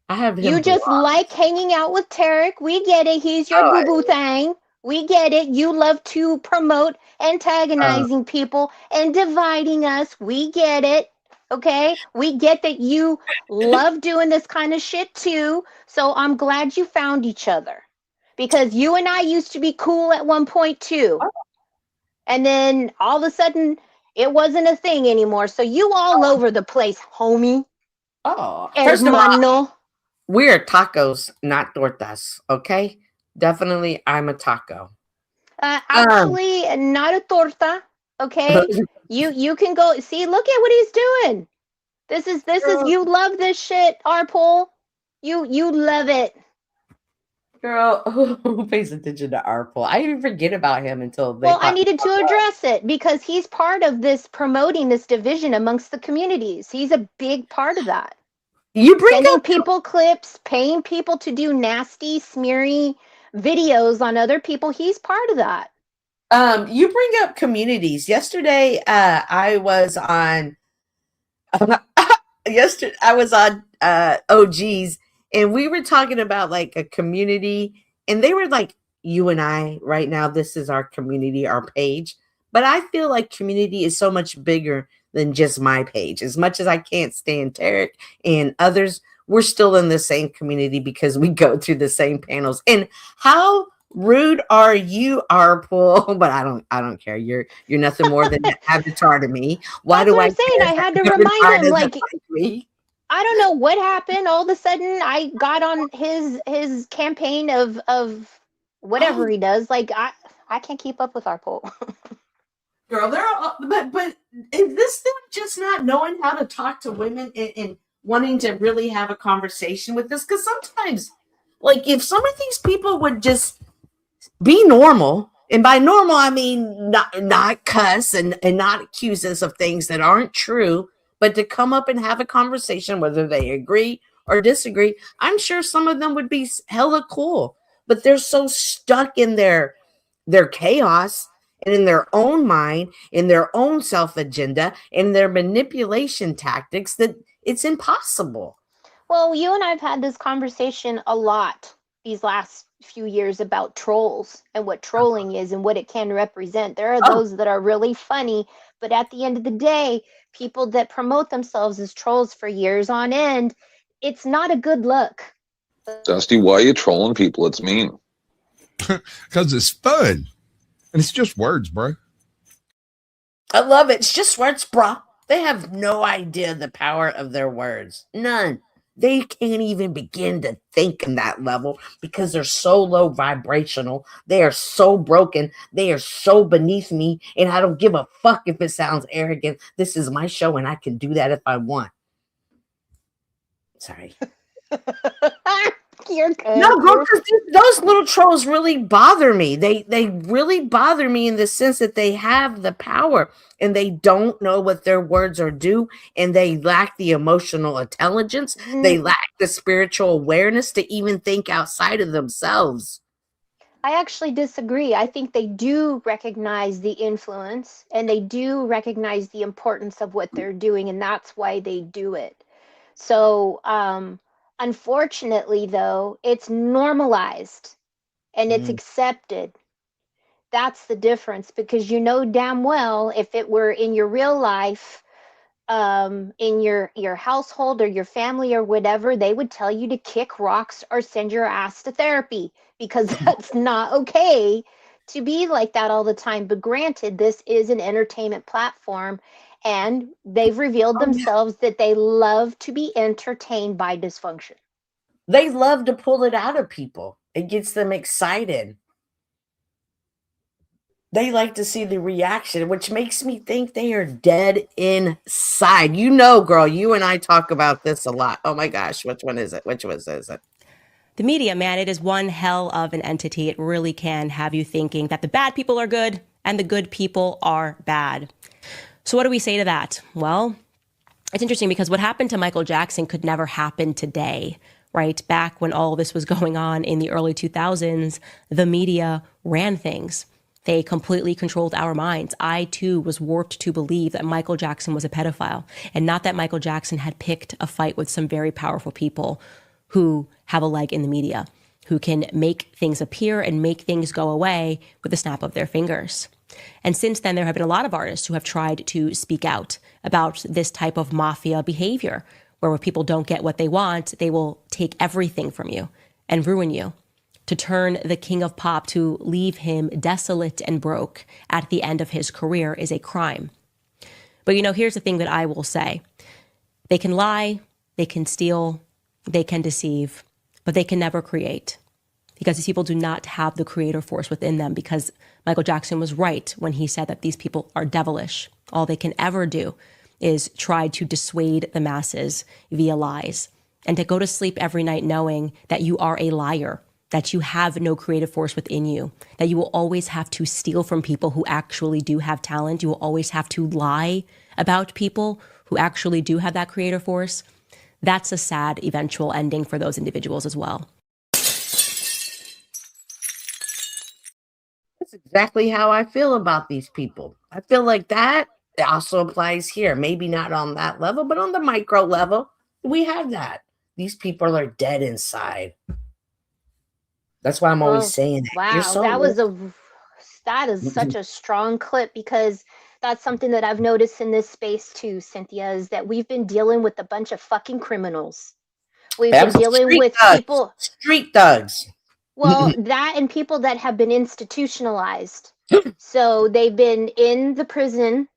I have him You just blocked. like hanging out with Tarek. We get it. He's your boo-boo thing. We get it. You love to promote antagonizing people and dividing us. We get it. Okay? We get that you love doing this kind of shit too. So I'm glad you found each other. Because you and I used to be cool at one point too. And then all of a sudden it wasn't a thing anymore. So you all over the place, homie. First of all, Hermano. we're tacos, not tortas. Okay, definitely, I'm a taco. Actually, not a torta. Okay, you can go see. Look at what he's doing. This is you love this shit, Arpul. You love it. Girl, who pays attention to Arpul? I even forget about him until they. Well, I needed to address it because he's part of this promoting this division amongst the communities. He's a big part of that. You bring sending up people clips, paying people to do nasty, smeary videos on other people. He's part of that. You bring up communities. Yesterday, I was on. Yesterday, I was on OGs, and we were talking about like a community, and they were like, "You and I, right now, this is our community, our page." But I feel like community is so much bigger than just my page. As much as I can't stand Tarek and others, we're still in the same community because we go through the same panels. And how rude are you, Arpul? But I don't care. You're nothing more than an avatar to me. Why That's do what I I'm saying. I had to remind him, like, I don't know what happened. All of a sudden, I got on his campaign of whatever he does. Like, I can't keep up with Arpul. Girl, they're all, but is this them just not knowing how to talk to women and wanting to really have a conversation with this? Because sometimes, like, if some of these people would just be normal, and by normal I mean not cuss and not accuse us of things that aren't true, but to come up and have a conversation, whether they agree or disagree, I'm sure some of them would be hella cool. But they're so stuck in their chaos and in their own mind, in their own self agenda, in their manipulation tactics that it's impossible. Well, you and I've had this conversation a lot these last few years about trolls and what trolling is and what it can represent. There are those that are really funny, but at the end of the day, people that promote themselves as trolls for years on end, it's not a good look. Dusty, why are you trolling people? It's mean. Because it's fun. And it's just words, bro. I love it. It's just words, bro. They have no idea the power of their words. None. They can't even begin to think in that level because they're so low vibrational. They are so broken. They are so beneath me. And I don't give a fuck if it sounds arrogant. This is my show and I can do that if I want. Sorry. You're good. No, girl, because those little trolls really bother me. They really bother me in the sense that they have the power and they don't know what their words are due, and they lack the emotional intelligence. They lack the spiritual awareness to even think outside of themselves. I actually disagree. I think they do recognize the influence and they do recognize the importance of what they're doing, and that's why they do it. So, unfortunately, though, it's normalized and it's accepted. That's the difference, because you know damn well if it were in your real life, in your household or your family or whatever, they would tell you to kick rocks or send your ass to therapy, because that's not okay to be like that all the time. But granted, this is an entertainment platform, and they've revealed themselves that they love to be entertained by dysfunction. They love to pull it out of people. It gets them excited. they like to see the reaction, which makes me think they are dead inside. You know, girl, you and I talk about this a lot. Oh my gosh, which one is it? Which one is it? The media, man, it is one hell of an entity. It really can have you thinking that the bad people are good and the good people are bad. So what do we say to that? Well, it's interesting because what happened to Michael Jackson could never happen today, right? Back when all this was going on in the early 2000s, the media ran things. They completely controlled our minds. I, too, was warped to believe that Michael Jackson was a pedophile, and not that Michael Jackson had picked a fight with some very powerful people who have a leg in the media, who can make things appear and make things go away with the snap of their fingers. And since then, there have been a lot of artists who have tried to speak out about this type of mafia behavior, where when people don't get what they want, they will take everything from you and ruin you. To turn the king of pop, to leave him desolate and broke at the end of his career is a crime. But here's the thing that I will say. They can lie, they can steal, they can deceive, but they can never create, because these people do not have the creator force within them, because Michael Jackson was right when he said that these people are devilish. All they can ever do is try to dissuade the masses via lies, and to go to sleep every night knowing that you are a liar, that you have no creative force within you, that you will always have to steal from people who actually do have talent. You will always have to lie about people who actually do have that creator force. That's a sad eventual ending for those individuals as well. That's exactly how I feel about these people. I feel like that also applies here. Maybe not on that level, but on the micro level, we have that. These people are dead inside. That's why I'm always saying that. Wow, that is such a strong clip, because that's something that I've noticed in this space too, Cynthia, is that we've been dealing with a bunch of fucking criminals. We've been dealing with people, street thugs. Well, that and people that have been institutionalized. So they've been in the prison,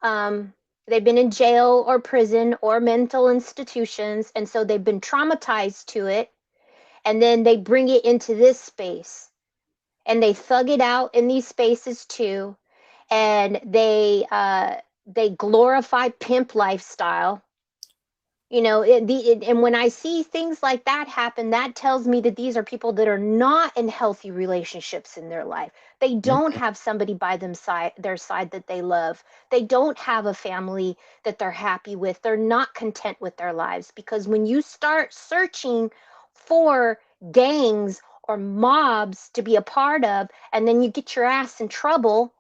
they've been in jail or prison or mental institutions, and so they've been traumatized to it, and then they bring it into this space, and they thug it out in these spaces too, and they glorify pimp lifestyle. And when I see things like that happen, that tells me that these are people that are not in healthy relationships in their life. They don't have somebody by their side that they love. They don't have a family that they're happy with. They're not content with their lives, because when you start searching for gangs or mobs to be a part of, and then you get your ass in trouble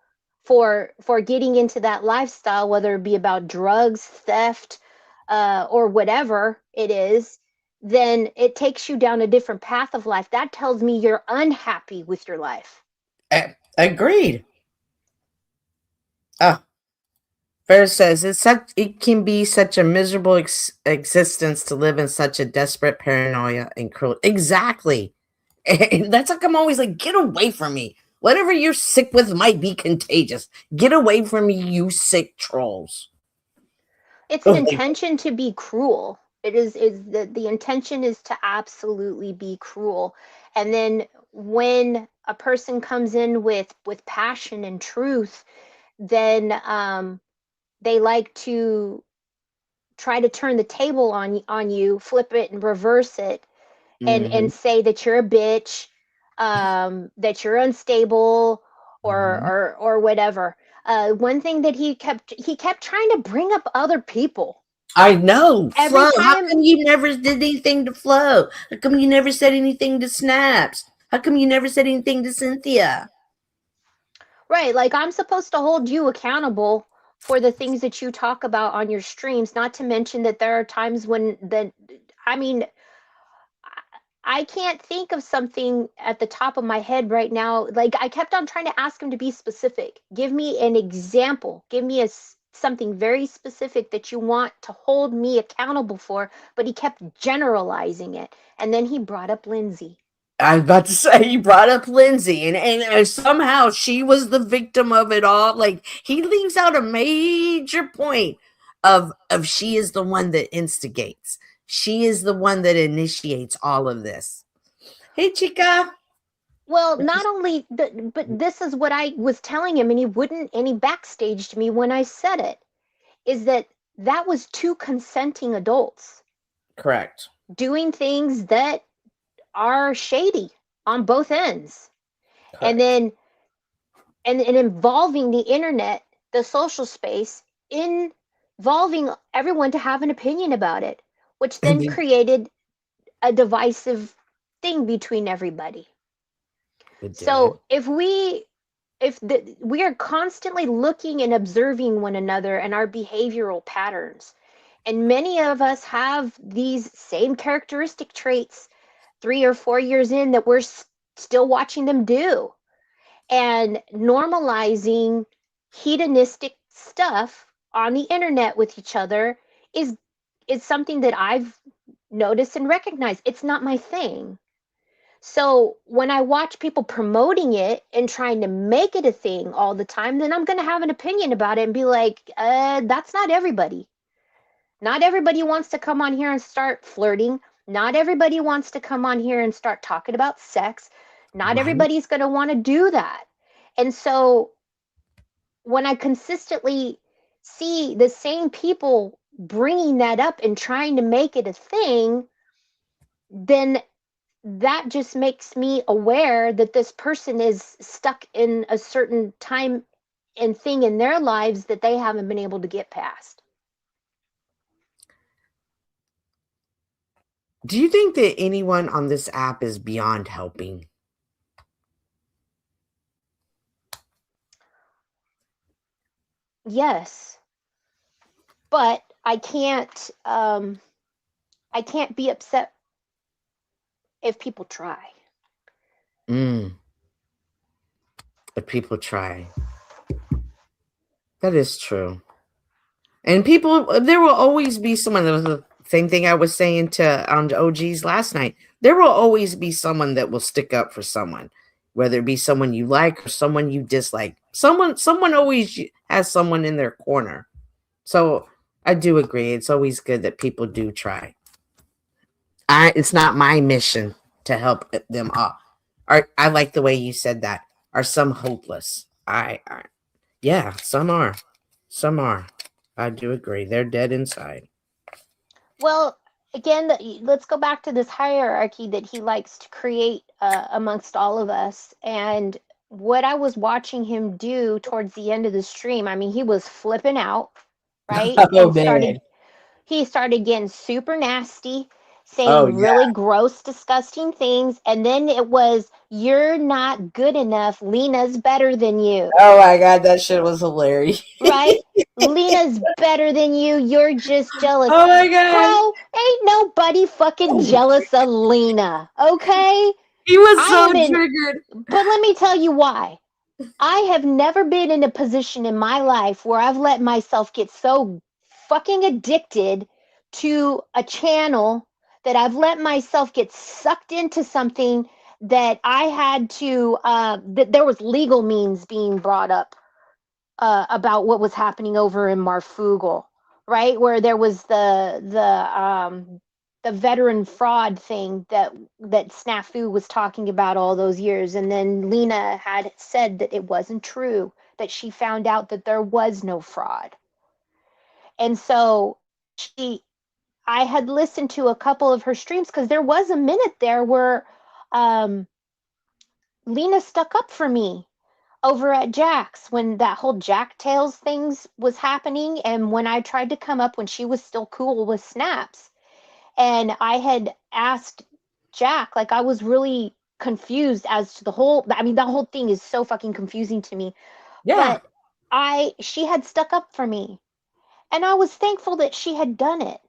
for getting into that lifestyle, whether it be about drugs, theft, or whatever it is, then it takes you down a different path of life. That tells me you're unhappy with your life. Agreed. Ferris says it can be such a miserable existence to live in such a desperate paranoia and cruel. Exactly. And that's like I'm always like, get away from me. Whatever you're sick with might be contagious. Get away from me, you sick trolls. It's an intention to be cruel. It is the intention is to absolutely be cruel. And then when a person comes in with passion and truth, then they like to try to turn the table on you, flip it and reverse it, and say that you're a bitch, that you're unstable, or whatever. One thing that he kept trying to bring up other people. I know. Flo, how come you never did anything to Flo? How come you never said anything to Snaps? How come you never said anything to Cynthia? Right, like I'm supposed to hold you accountable for the things that you talk about on your streams, not to mention that there are times when I can't think of something at the top of my head right now. Like, I kept on trying to ask him to be specific. Give me an example. Give me something very specific that you want to hold me accountable for. But he kept generalizing it. And then he brought up Lindsay. I was about to say, he brought up Lindsay, and somehow she was the victim of it all. Like, he leaves out a major point of she is the one that instigates. She is the one that initiates all of this. Hey, chica. Well, not only, but this is what I was telling him, and he wouldn't, and he backstaged me when I said it, is that was two consenting adults Correct. doing things that are shady on both ends. Correct. And then, and involving the internet, the social space, involving everyone to have an opinion about it, which then created a divisive thing between everybody. So if we are constantly looking and observing one another and our behavioral patterns, and many of us have these same characteristic traits 3 or 4 years in that we're still watching them do, and normalizing hedonistic stuff on the internet with each other is something that I've noticed and recognized. It's not my thing. So when I watch people promoting it and trying to make it a thing all the time, then I'm going to have an opinion about it and be like, that's not everybody. Not everybody wants to come on here and start flirting. Not everybody wants to come on here and start talking about sex. Not everybody's going to want to do that. And so when I consistently see the same people bringing that up and trying to make it a thing, then that just makes me aware that this person is stuck in a certain time and thing in their lives that they haven't been able to get past. Do you think that anyone on this app is beyond helping? Yes, but I can't be upset if people try. If people try. That is true. And people, there will always be someone. That was the same thing I was saying to on OGs last night. There will always be someone that will stick up for someone, whether it be someone you like or someone you dislike. Someone always has someone in their corner. So I do agree. It's always good that people do try. It's not my mission to help them up. I like the way you said that. Are some hopeless? Yeah, some are. Some are. I do agree. They're dead inside. Well, again, let's go back to this hierarchy that he likes to create amongst all of us. And what I was watching him do towards the end of the stream, I mean, he was flipping out, right? He started getting super nasty, saying really gross, disgusting things. And then it was, "You're not good enough. Lena's better than you." Oh my God, that shit was hilarious. Right? Lena's better than you. You're just jealous. Oh my God. Bro, ain't nobody fucking jealous of Lena. Okay? He was so triggered. But let me tell you why. I have never been in a position in my life where I've let myself get so fucking addicted to a channel that I've let myself get sucked into something that I had to, that there was legal means being brought up about what was happening over in Marfoogle, right? Where there was the veteran fraud thing that Snafu was talking about all those years. And then Lena had said that it wasn't true, that she found out that there was no fraud. And so I had listened to a couple of her streams because there was a minute there where Lena stuck up for me over at Jack's when that whole Jack Tales things was happening, and when I tried to come up when she was still cool with Snaps. And I had asked Jack, like, I was really confused as to the whole, I mean, the whole thing is so fucking confusing to me. Yeah. But she had stuck up for me. And I was thankful that she had done it.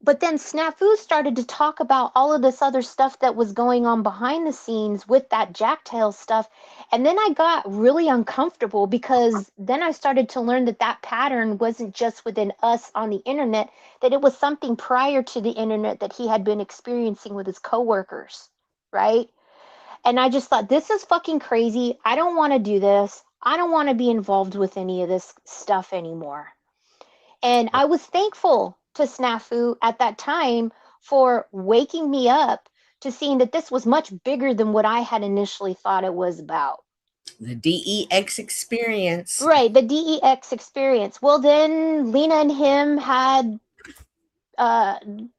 But then Snafu started to talk about all of this other stuff that was going on behind the scenes with that Jack Tales stuff. And then I got really uncomfortable because then I started to learn that pattern wasn't just within us on the internet, that it was something prior to the internet that he had been experiencing with his coworkers, right? And I just thought, this is fucking crazy. I don't want to do this. I don't want to be involved with any of this stuff anymore. And I was thankful to Snafu at that time for waking me up to seeing that this was much bigger than what I had initially thought it was about. The DEX experience. Right, the DEX experience. Well, then Lena and him had,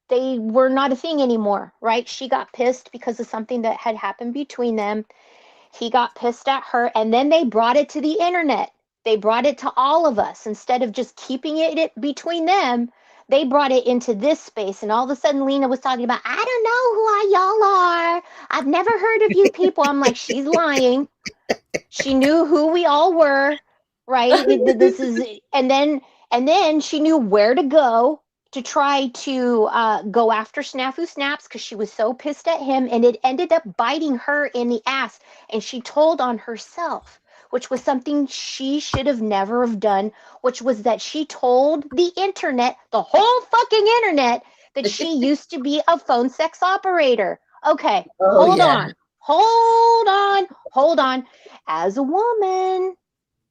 they were not a thing anymore, right? She got pissed because of something that had happened between them. He got pissed at her, and then they brought it to the internet. They brought it to all of us. Instead of just keeping it between them, they brought it into this space. And all of a sudden, Lena was talking about, I don't know who y'all are. I've never heard of you people. I'm like, she's lying. She knew who we all were, right? This is, and then she knew where to go to try to go after Snafu Snaps because she was so pissed at him, and it ended up biting her in the ass. And she told on herself, which was something she should have never have done, which was that she told the internet, the whole fucking internet, that she used to be a phone sex operator. Okay, hold on. As a woman,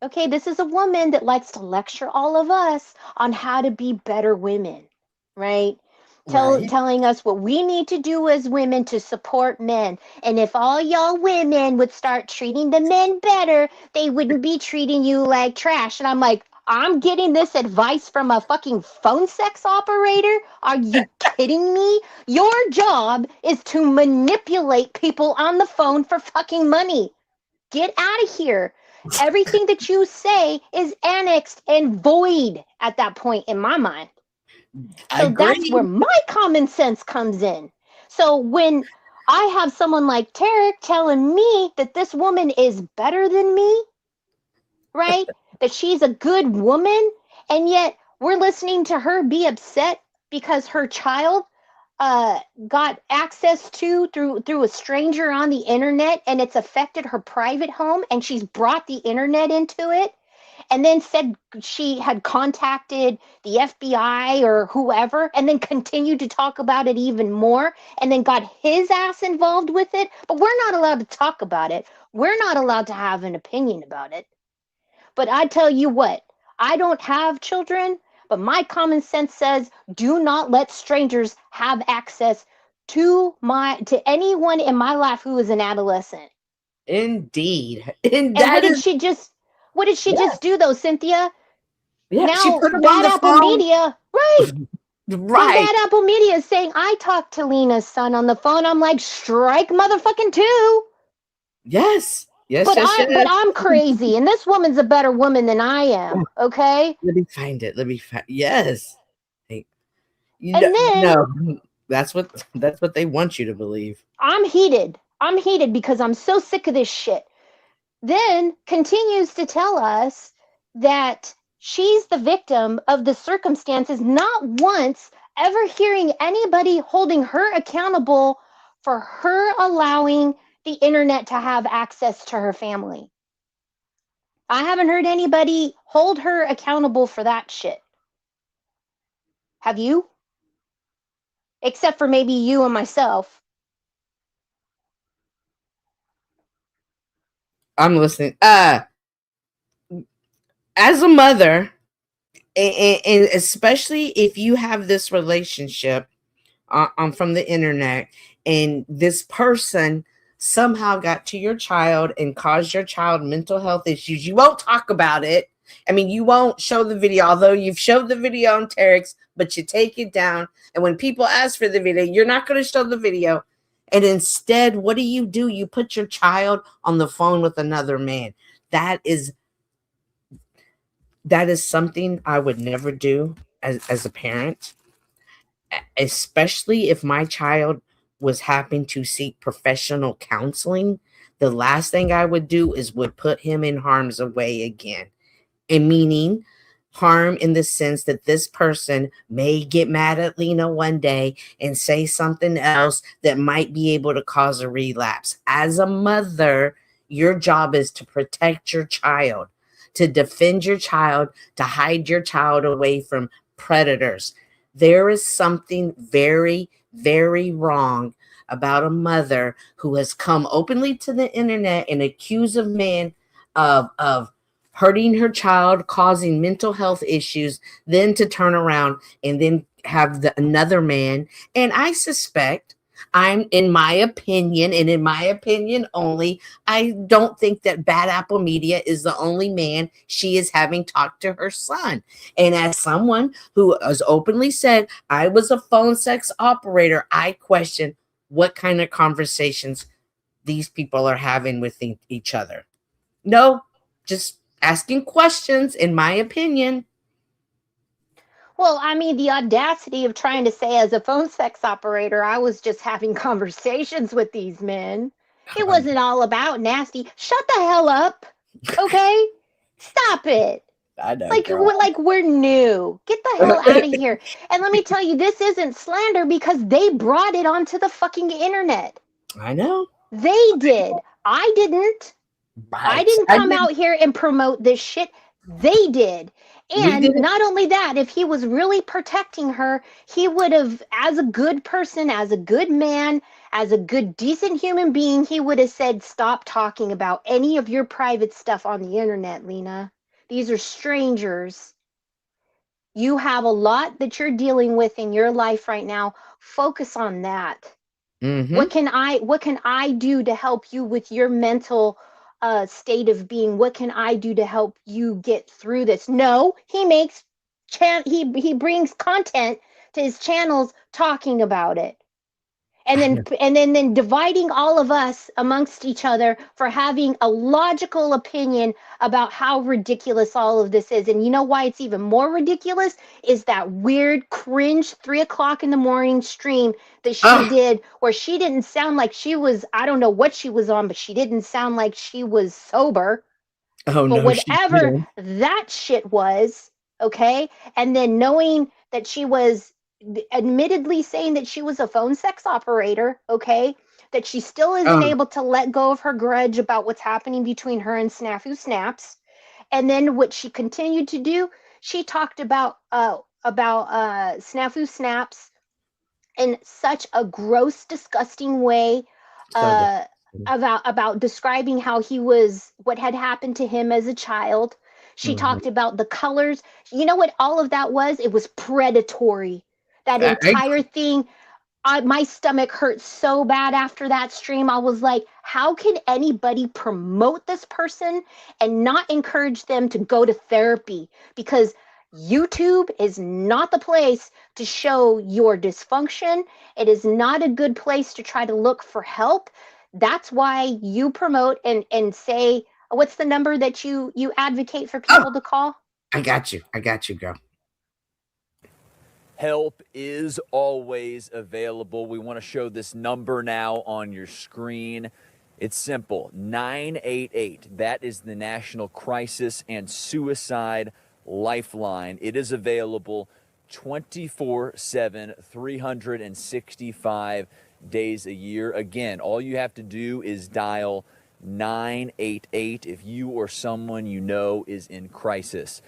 okay, this is a woman that likes to lecture all of us on how to be better women, right? Telling us what we need to do as women to support men. And if all y'all women would start treating the men better, they wouldn't be treating you like trash. And I'm like, I'm getting this advice from a fucking phone sex operator? Are you kidding me? Your job is to manipulate people on the phone for fucking money. Get out of here. Everything that you say is annexed and void at that point in my mind. So that's where my common sense comes in. So when I have someone like Tarek telling me that this woman is better than me, right? That she's a good woman, and yet we're listening to her be upset because her child got access to through a stranger on the internet, and it's affected her private home, and she's brought the internet into it, and then said she had contacted the FBI or whoever, and then continued to talk about it even more, and then got his ass involved with it. But we're not allowed to talk about it. We're not allowed to have an opinion about it. But I tell you what, I don't have children, but my common sense says do not let strangers have access to anyone in my life who is an adolescent. Indeed. And what did she just do though, Cynthia? Yeah, now she put him Bad on the Apple phone. Media, right? Right. Bad Apple Media is saying I talked to Lena's son on the phone. I'm like, strike motherfucking two. Yes. Yes, But yes, yes. I'm crazy, and this woman's a better woman than I am. Okay. Let me find it. Yes. Hey, then that's what they want you to believe. I'm heated because I'm so sick of this shit. Then continues to tell us that she's the victim of the circumstances, not once ever hearing anybody holding her accountable for her allowing the internet to have access to her family. I haven't heard anybody hold her accountable for that shit. Have you? Except for maybe you and myself. I'm listening. As a mother, and especially if you have this relationship from the internet, and this person somehow got to your child and caused your child mental health issues, you won't talk about it. I mean, you won't show the video, although you've showed the video on Tarek's, but you take it down. And when people ask for the video, you're not going to show the video. And instead, what do? You put your child on the phone with another man. That is something I would never do as a parent, especially if my child was having to seek professional counseling. The last thing I would do would put him in harm's way again. And meaning harm in the sense that this person may get mad at Lena one day and say something else that might be able to cause a relapse. As a mother, your job is to protect your child, to defend your child, to hide your child away from predators. There is something very, very wrong about a mother who has come openly to the internet and accuse a man of hurting her child, causing mental health issues, then to turn around and then have another man. And I suspect I'm in my opinion, and in my opinion only, I don't think that Bad Apple Media is the only man she is having talked to her son. And as someone who has openly said I was a phone sex operator, I question what kind of conversations these people are having with each other. No, just asking questions, in my opinion. Well, I mean, the audacity of trying to say as a phone sex operator, I was just having conversations with these men. It wasn't all about nasty. Shut the hell up. Okay? Stop it. I know. Like we're new. Get the hell out of here. And let me tell you, this isn't slander because they brought it onto the fucking internet. I know. They did. I didn't. Right. I didn't come out here and promote this shit. They did. And not only that, if he was really protecting her, he would have, as a good person, as a good man, as a good, decent human being, he would have said, stop talking about any of your private stuff on the internet, Lena. These are strangers. You have a lot that you're dealing with in your life right now. Focus on that. Mm-hmm. What can I do to help you with your mental state of being? What can I do to help you get through this? No, he makes he brings content to his channels talking about it. And then dividing all of us amongst each other for having a logical opinion about how ridiculous all of this is. And you know why it's even more ridiculous is that weird cringe 3:00 in the morning stream that she did where she didn't sound like she was, I don't know what she was on, but she didn't sound like she was sober. Oh, but no, whatever that shit was, okay? And then knowing that she was admittedly saying that she was a phone sex operator, okay, that she still isn't able to let go of her grudge about what's happening between her and Snafu Snaps. And then what she continued to do, she talked about Snafu Snaps in such a gross, disgusting way, about describing how he was, what had happened to him as a child. She talked about the colors. You know what all of that was? It was predatory. That entire thing, my stomach hurt so bad after that stream. I was like, how can anybody promote this person and not encourage them to go to therapy? Because YouTube is not the place to show your dysfunction. It is not a good place to try to look for help. That's why you promote and say, what's the number that you advocate for people to call? I got you, girl. Help is always available. We want to show this number now on your screen. It's simple, 988. That is the National Crisis and Suicide Lifeline. It is available 24/7, 365 days a year. Again, all you have to do is dial 988 if you or someone you know is in crisis.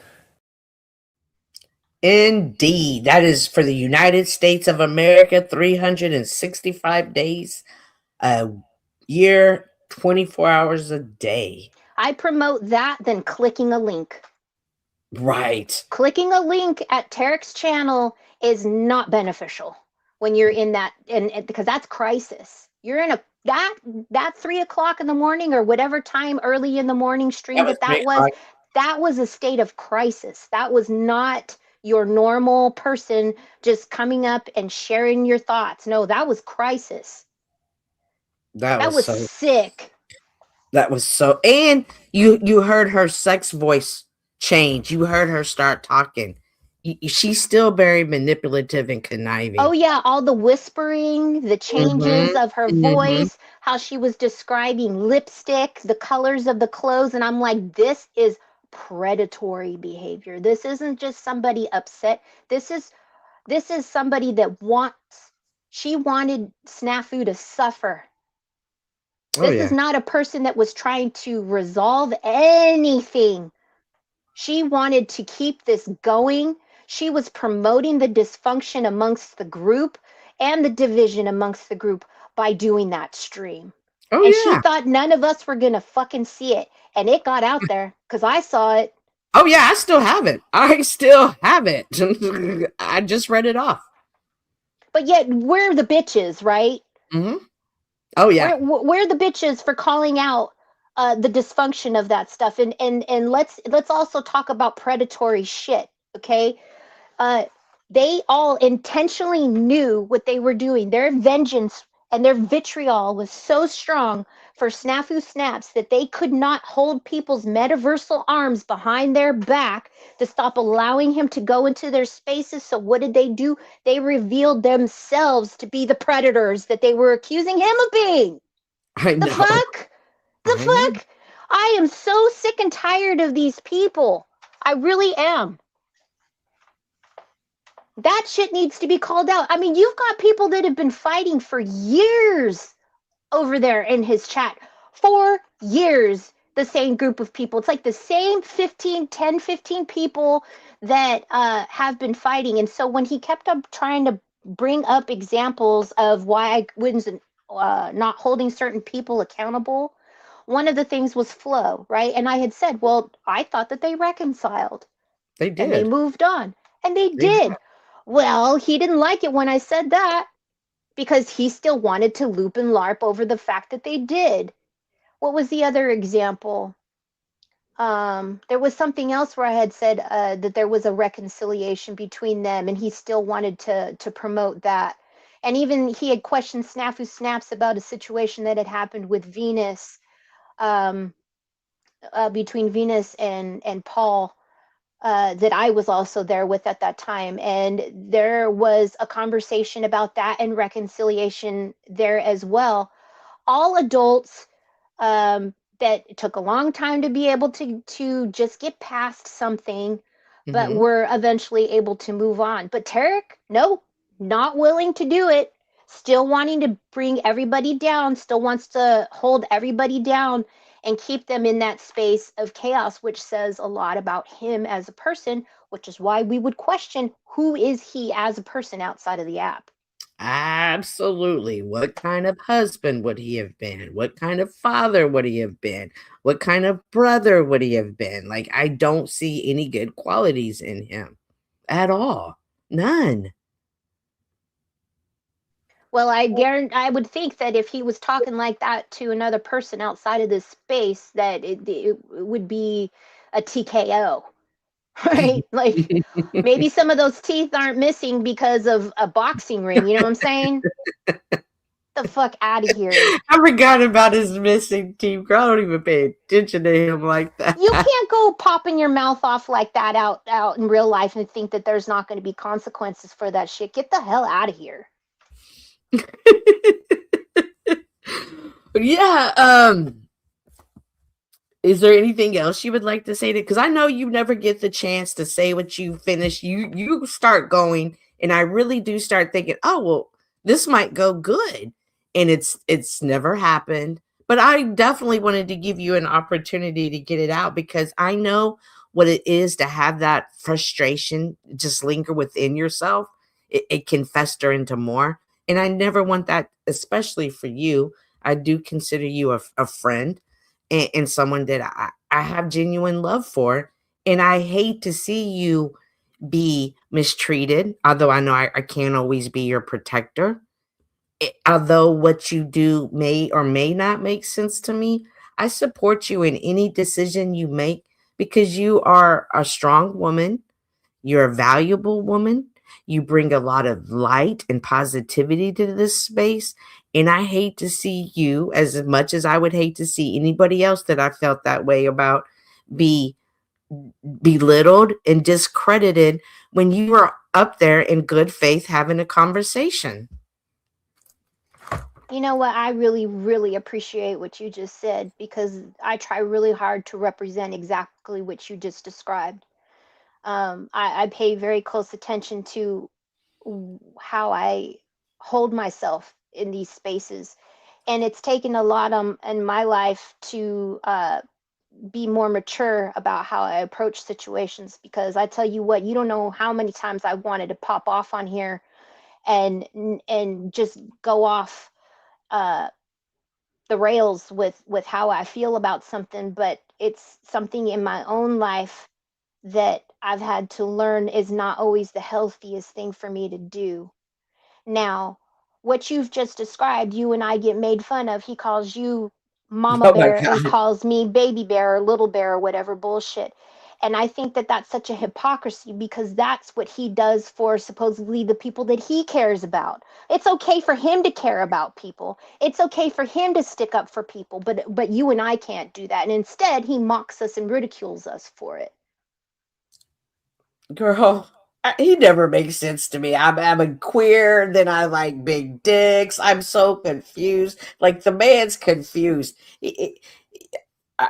Indeed. That is for the United States of America, 365 days a year, 24 hours a day. I promote that than clicking a link. Right. Clicking a link at Tarek's channel is not beneficial when you're in that, and because that's crisis. You're in that 3:00 in the morning or whatever time early in the morning stream that was a state of crisis. That was not your normal person just coming up and sharing your thoughts. No, that was crisis. That was sick. That was so, and you heard her sex voice change. You heard her start talking. She's still very manipulative and conniving. Oh yeah, all the whispering, the changes of her voice, how she was describing lipstick, the colors of the clothes, and I'm like, this is predatory behavior. This isn't just somebody upset. This is somebody that she wanted Snafu to suffer. This is not a person that was trying to resolve anything. She wanted to keep this going. She was promoting the dysfunction amongst the group and the division amongst the group by doing that stream. She thought none of us were going to fucking see it. And it got out there because I saw it. Oh, yeah, I still have it. I just read it off. But yet we're the bitches, right? Mm-hmm. Oh yeah. We're the bitches for calling out the dysfunction of that stuff, and let's also talk about predatory shit. Okay, they all intentionally knew what they were doing. Their vengeance and their vitriol was so strong for Snafu Snaps that they could not hold people's metaversal arms behind their back to stop allowing him to go into their spaces. So what did they do? They revealed themselves to be the predators that they were accusing him of being. I know. The fuck? The fuck? I am so sick and tired of these people. I really am. That shit needs to be called out. I mean, you've got people that have been fighting for years over there in his chat. 4 years, the same group of people. It's like the same 15 people that have been fighting. And so when he kept up trying to bring up examples of why I wasn't not holding certain people accountable, one of the things was Flo, right? And I had said, well, I thought that they reconciled. They did. And they moved on. And they did. Well, he didn't like it when I said that because he still wanted to loop and LARP over the fact that they did. What was the other example? There was something else where I had said that there was a reconciliation between them, and he still wanted to promote that. And even he had questioned Snafu Snaps about a situation that had happened with Venus, between Venus and Paul, that I was also there with at that time. And there was a conversation about that and reconciliation there as well. All adults that took a long time to be able to just get past something, but were eventually able to move on. But Tarek, no, not willing to do it. Still wanting to bring everybody down, still wants to hold everybody down and keep them in that space of chaos, which says a lot about him as a person, which is why we would question who is he as a person outside of the app. Absolutely. What kind of husband would he have been? What kind of father would he have been? What kind of brother would he have been? Like, I don't see any good qualities in him at all. None. Well, I would think that if he was talking like that to another person outside of this space, that it would be a TKO, right? Like maybe some of those teeth aren't missing because of a boxing ring. You know what I'm saying? The fuck out of here! I forgot about his missing teeth. I don't even pay attention to him like that. You can't go popping your mouth off like that out in real life and think that there's not going to be consequences for that shit. Get the hell out of here. Yeah. Is there anything else you would like to say? Because I know you never get the chance to say what you finish. You start going, and I really do start thinking, oh well, this might go good, and it's never happened. But I definitely wanted to give you an opportunity to get it out because I know what it is to have that frustration just linger within yourself. It can fester into more. And I never want that, especially for you. I do consider you a friend and someone that I have genuine love for. And I hate to see you be mistreated, although I know I can't always be your protector. Although what you do may or may not make sense to me, I support you in any decision you make because you are a strong woman. You're a valuable woman. You bring a lot of light and positivity to this space. And I hate to see you, as much as I would hate to see anybody else that I felt that way about, be belittled and discredited when you were up there in good faith having a conversation. You know what? I really, really appreciate what you just said because I try really hard to represent exactly what you just described. I pay very close attention to how I hold myself in these spaces. And it's taken a lot in my life to be more mature about how I approach situations because I tell you what, you don't know how many times I wanted to pop off on here and just go off the rails with how I feel about something, but it's something in my own life that I've had to learn is not always the healthiest thing for me to do. Now, what you've just described, you and I get made fun of. He calls you Mama Oh my Bear and God. calls me Baby Bear or Little Bear or whatever bullshit. And I think that that's such a hypocrisy because that's what he does for supposedly the people that he cares about. It's okay for him to care about people. It's okay for him to stick up for people, but you and I can't do that. And instead, he mocks us and ridicules us for it. Girl, he never makes sense to me. I'm a queer, then I like big dicks. I'm so confused. Like the man's confused. I,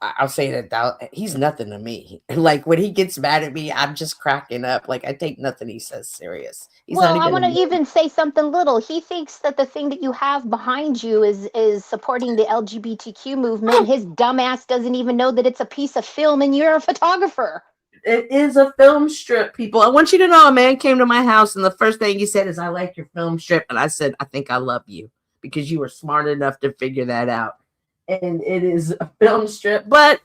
I'll say that he's nothing to me. Like when he gets mad at me, I'm just cracking up. Like I take nothing he says serious. He's Well, not I even. want to even say something little. He thinks that the thing that you have behind you is supporting the LGBTQ movement. And his dumbass doesn't even know that it's a piece of film and you're a photographer. It is a film strip, people. I want you to know a man came to my house and the first thing he said is, I like your film strip. And I said, I think I love you because you were smart enough to figure that out. And it is a film strip, but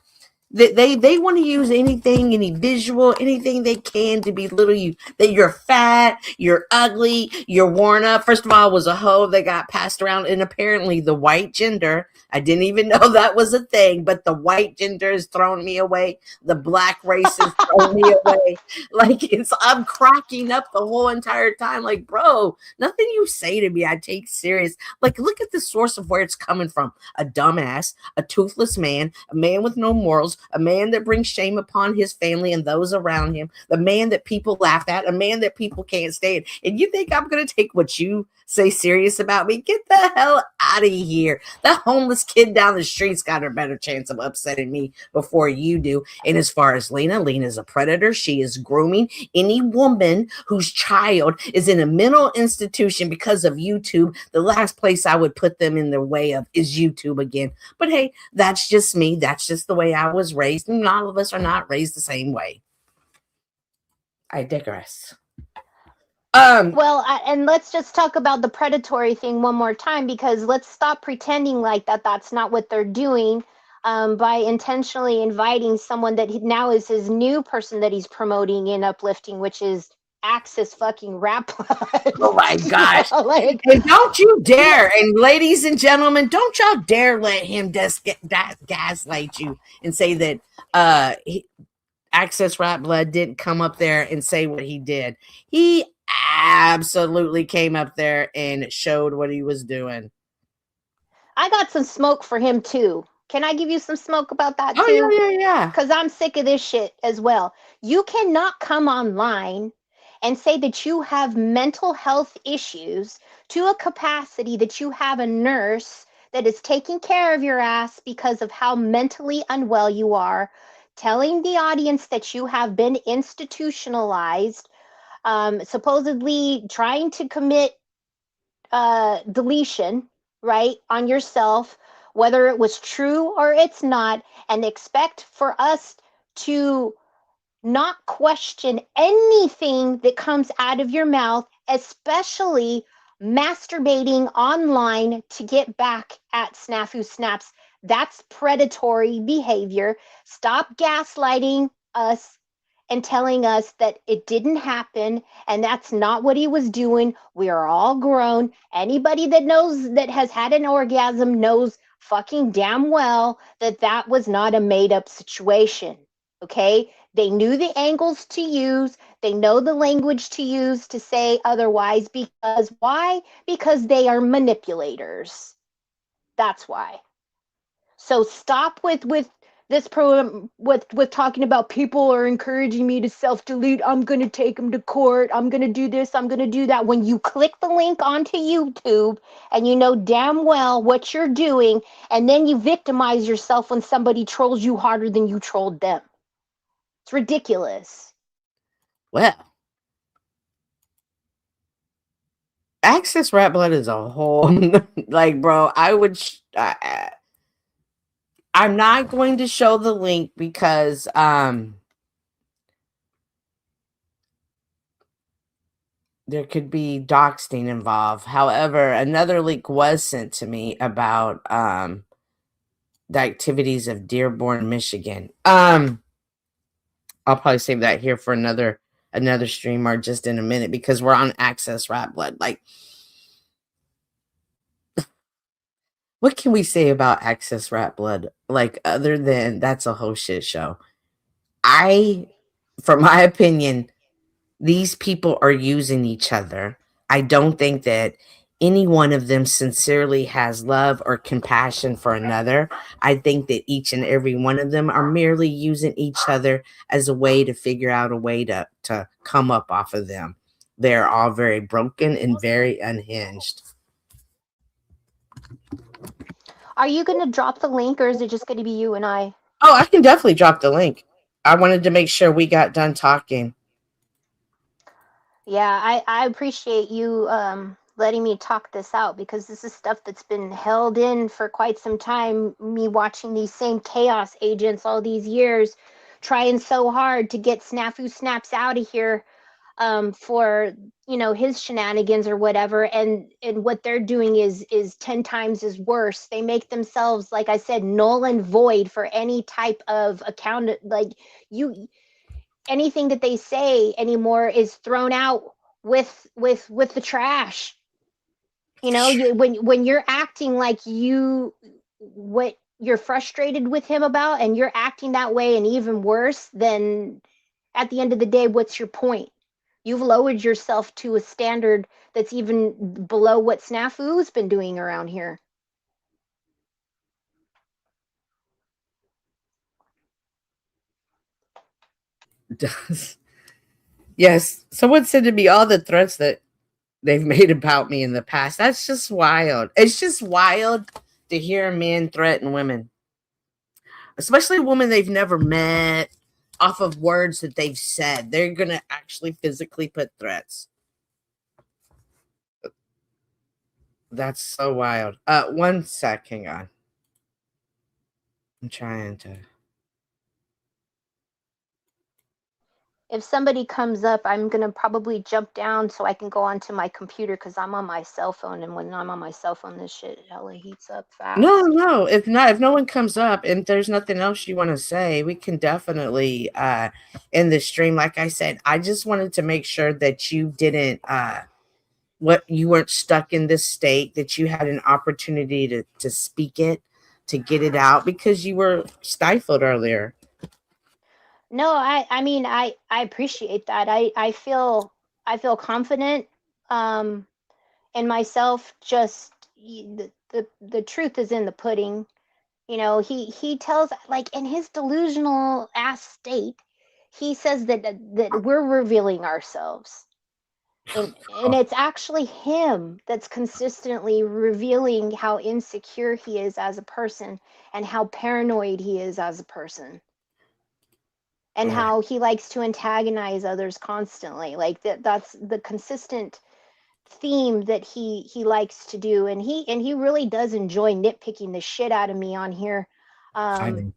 they want to use anything, any visual, anything they can to belittle you. That you're fat, you're ugly, you're worn up. First of all, it was a hoe that got passed around, and apparently the white gender, I didn't even know that was a thing, but the white gender is throwing me away. The black race is throwing me away. Like I'm cracking up the whole entire time. Like, bro, nothing you say to me I take serious. Like, look at the source of where it's coming from. A dumbass, a toothless man, a man with no morals, a man that brings shame upon his family and those around him, the man that people laugh at, a man that people can't stand. And you think I'm going to take what you say serious about me? Get the hell out of here. That homeless kid down the street's got a better chance of upsetting me before you do. And as far as Lena's a predator. She is grooming any woman whose child is in a mental institution because of YouTube. The last place I would put them in the way of is YouTube again. But hey, that's just me. That's just the way I was raised. And all of us are not raised the same way. I digress. Well, and let's just talk about the predatory thing one more time, because let's stop pretending like that's not what they're doing by intentionally inviting someone that now is his new person that he's promoting and uplifting, which is Axis fucking Rap Blood. Oh my gosh. Like, and don't you dare, and ladies and gentlemen, don't y'all dare let him gaslight you and say that Access Rap Blood didn't come up there and say what he did. He absolutely came up there and showed what he was doing. I got some smoke for him too. Can I give you some smoke about that too? Oh, yeah. Because I'm sick of this shit as well. You cannot come online and say that you have mental health issues to a capacity that you have a nurse that is taking care of your ass because of how mentally unwell you are, telling the audience that you have been institutionalized, supposedly trying to commit deletion, right, on yourself, whether it was true or it's not, and expect for us to not question anything that comes out of your mouth, especially masturbating online to get back at Snafu Snaps. That's predatory behavior. Stop gaslighting us and telling us that it didn't happen and that's not what he was doing. We are all grown. Anybody that knows, that has had an orgasm, knows fucking damn well that that was not a made up situation. Okay? They knew the angles to use. They know the language to use to say otherwise. Because why? Because they are manipulators. That's why. So stop with this program with talking about people are encouraging me to self-delete. I'm going to take them to court. I'm going to do this. I'm going to do that. When you click the link onto YouTube and you know damn well what you're doing, and then you victimize yourself when somebody trolls you harder than you trolled them. It's ridiculous. Well, Access Rap Blood is a whole like, bro, I'm not going to show the link because there could be doxing involved. However, another link was sent to me about the activities of Dearborn, Michigan. I'll probably save that here for another stream or just in a minute because we're on Access Rap Blood. Like, what can we say about Access Rap Blood? Like, other than that's a whole shit show. For my opinion, these people are using each other. I don't think that any one of them sincerely has love or compassion for another. I think that each and every one of them are merely using each other as a way to figure out a way to come up off of them. They're all very broken and very unhinged. Are you going to drop the link, or is it just going to be you and I? Oh, I can definitely drop the link. I wanted to make sure we got done talking. Yeah, I appreciate you letting me talk this out, because this is stuff that's been held in for quite some time. Me watching these same chaos agents all these years trying so hard to get Snafu Snaps out of here for, you know, his shenanigans or whatever, and what they're doing is 10 times as worse. They make themselves, like I said, null and void for any type of account. Like, anything that they say anymore is thrown out with the trash. You know, when you're acting like what you're frustrated with him about, and you're acting that way and even worse, then at the end of the day, what's your point? You've lowered yourself to a standard that's even below what Snafu's been doing around here. Yes, someone said to me all the threats that they've made about me in the past. That's just wild. It's just wild to hear men threaten women, especially a woman they've never met, off of words that they've said. They're going to actually physically put threats. That's so wild. 1 sec, hang on. I'm trying to. If somebody comes up, I'm going to probably jump down so I can go onto my computer, because I'm on my cell phone, and when I'm on my cell phone, this shit hella heats up fast. No. If no one comes up and there's nothing else you want to say, we can definitely end the stream. Like I said, I just wanted to make sure that you didn't you weren't stuck in this state, that you had an opportunity to speak it, to get it out, because you were stifled earlier. No, I mean, I appreciate that. I feel confident in myself. Just the truth is in the pudding. You know, he tells, like, in his delusional ass state, he says that we're revealing ourselves. And it's actually him that's consistently revealing how insecure he is as a person, and how paranoid he is as a person. And how he likes to antagonize others constantly. Like that's the consistent theme that he likes to do. And he really does enjoy nitpicking the shit out of me on here. And